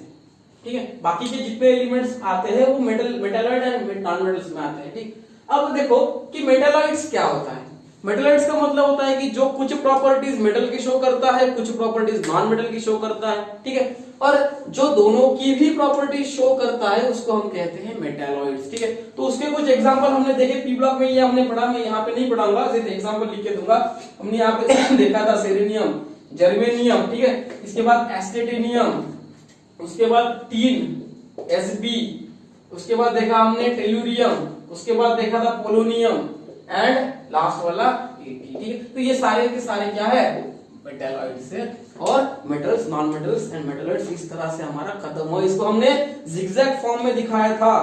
ठीक है। बाकी के जितने एलिमेंट्स आते हैं वो मेटालॉइड एंड नॉन मेटल्स में आते हैं, ठीक। अब देखो कि मेटालॉइड्स क्या होता है। मेटालॉइड्स का मतलब होता है कि जो कुछ प्रॉपर्टीज मेटल की शो करता है, कुछ प्रॉपर्टीज नॉन मेटल की शो करता है, ठीक है। और जो दोनों की भी प्रॉपर्टीज शो करता है उसको हम कहते हैं मेटालॉइड्स, ठीक है। तो उसके कुछ एग्जांपल हमने देखे पी ब्लॉक में, ये हमने पढ़ा, मैं यहाँ पे नहीं पढ़ाऊंगा, सिर्फ एग्जांपल लिख के दूंगा। हमने यहाँ पे देखा था सेलेनियम, जर्मेनियम, ठीक है। इसके बाद एस्टेटिनियम, उसके बाद टीन, एसबी, उसके बाद देखा हमने टेल्यूरियम, उसके बाद देखा था पोलोनियम एंड लास्ट वाला ठीक है। तो ये सारे के सारे क्या है, मेटालॉइड्स है, और metals, non metals and metalloids इस तरह से हमारा खत्म हुआ। इसको हमने जिगजैग फॉर्म में दिखाया था।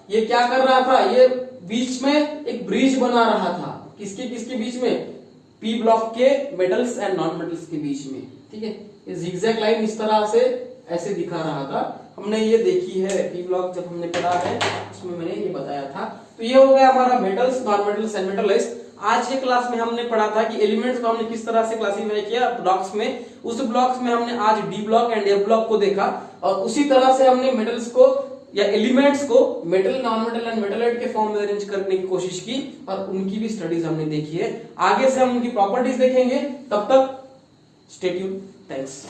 ये क्या कर रहा था, ये बीच में एक ब्रिज बना रहा था, किसके किसके बीच में, पी ब्लॉक के मेटल्स एंड नॉन मेटल्स के बीच में, ठीक है। ये जिगजैग लाइन इस तरह से ऐसे दिखा रहा था, हमने ये देखी है पी ब्लॉक जब हमने पढ़ा है उसमें मैंने ये बताया था। तो ये हो गया हमारा metals, non metals and metalloids. आज के क्लास में हमने पढ़ा था कि एलिमेंट्स को हमने किस तरह से क्लासिफाई किया ब्लॉक्स में। उस ब्लॉक्स में हमने आज D block and f block को देखा, और उसी तरह से हमने मेटल्स को या एलिमेंट्स को metal, non metal and metalloid के फॉर्म में अरेंज करने की कोशिश की, और उनकी भी स्टडीज हमने देखी है। आगे से हम उनकी प्रॉपर्टीज देखेंगे, तब तक स्टे ट्यून्ड, थैंक्स।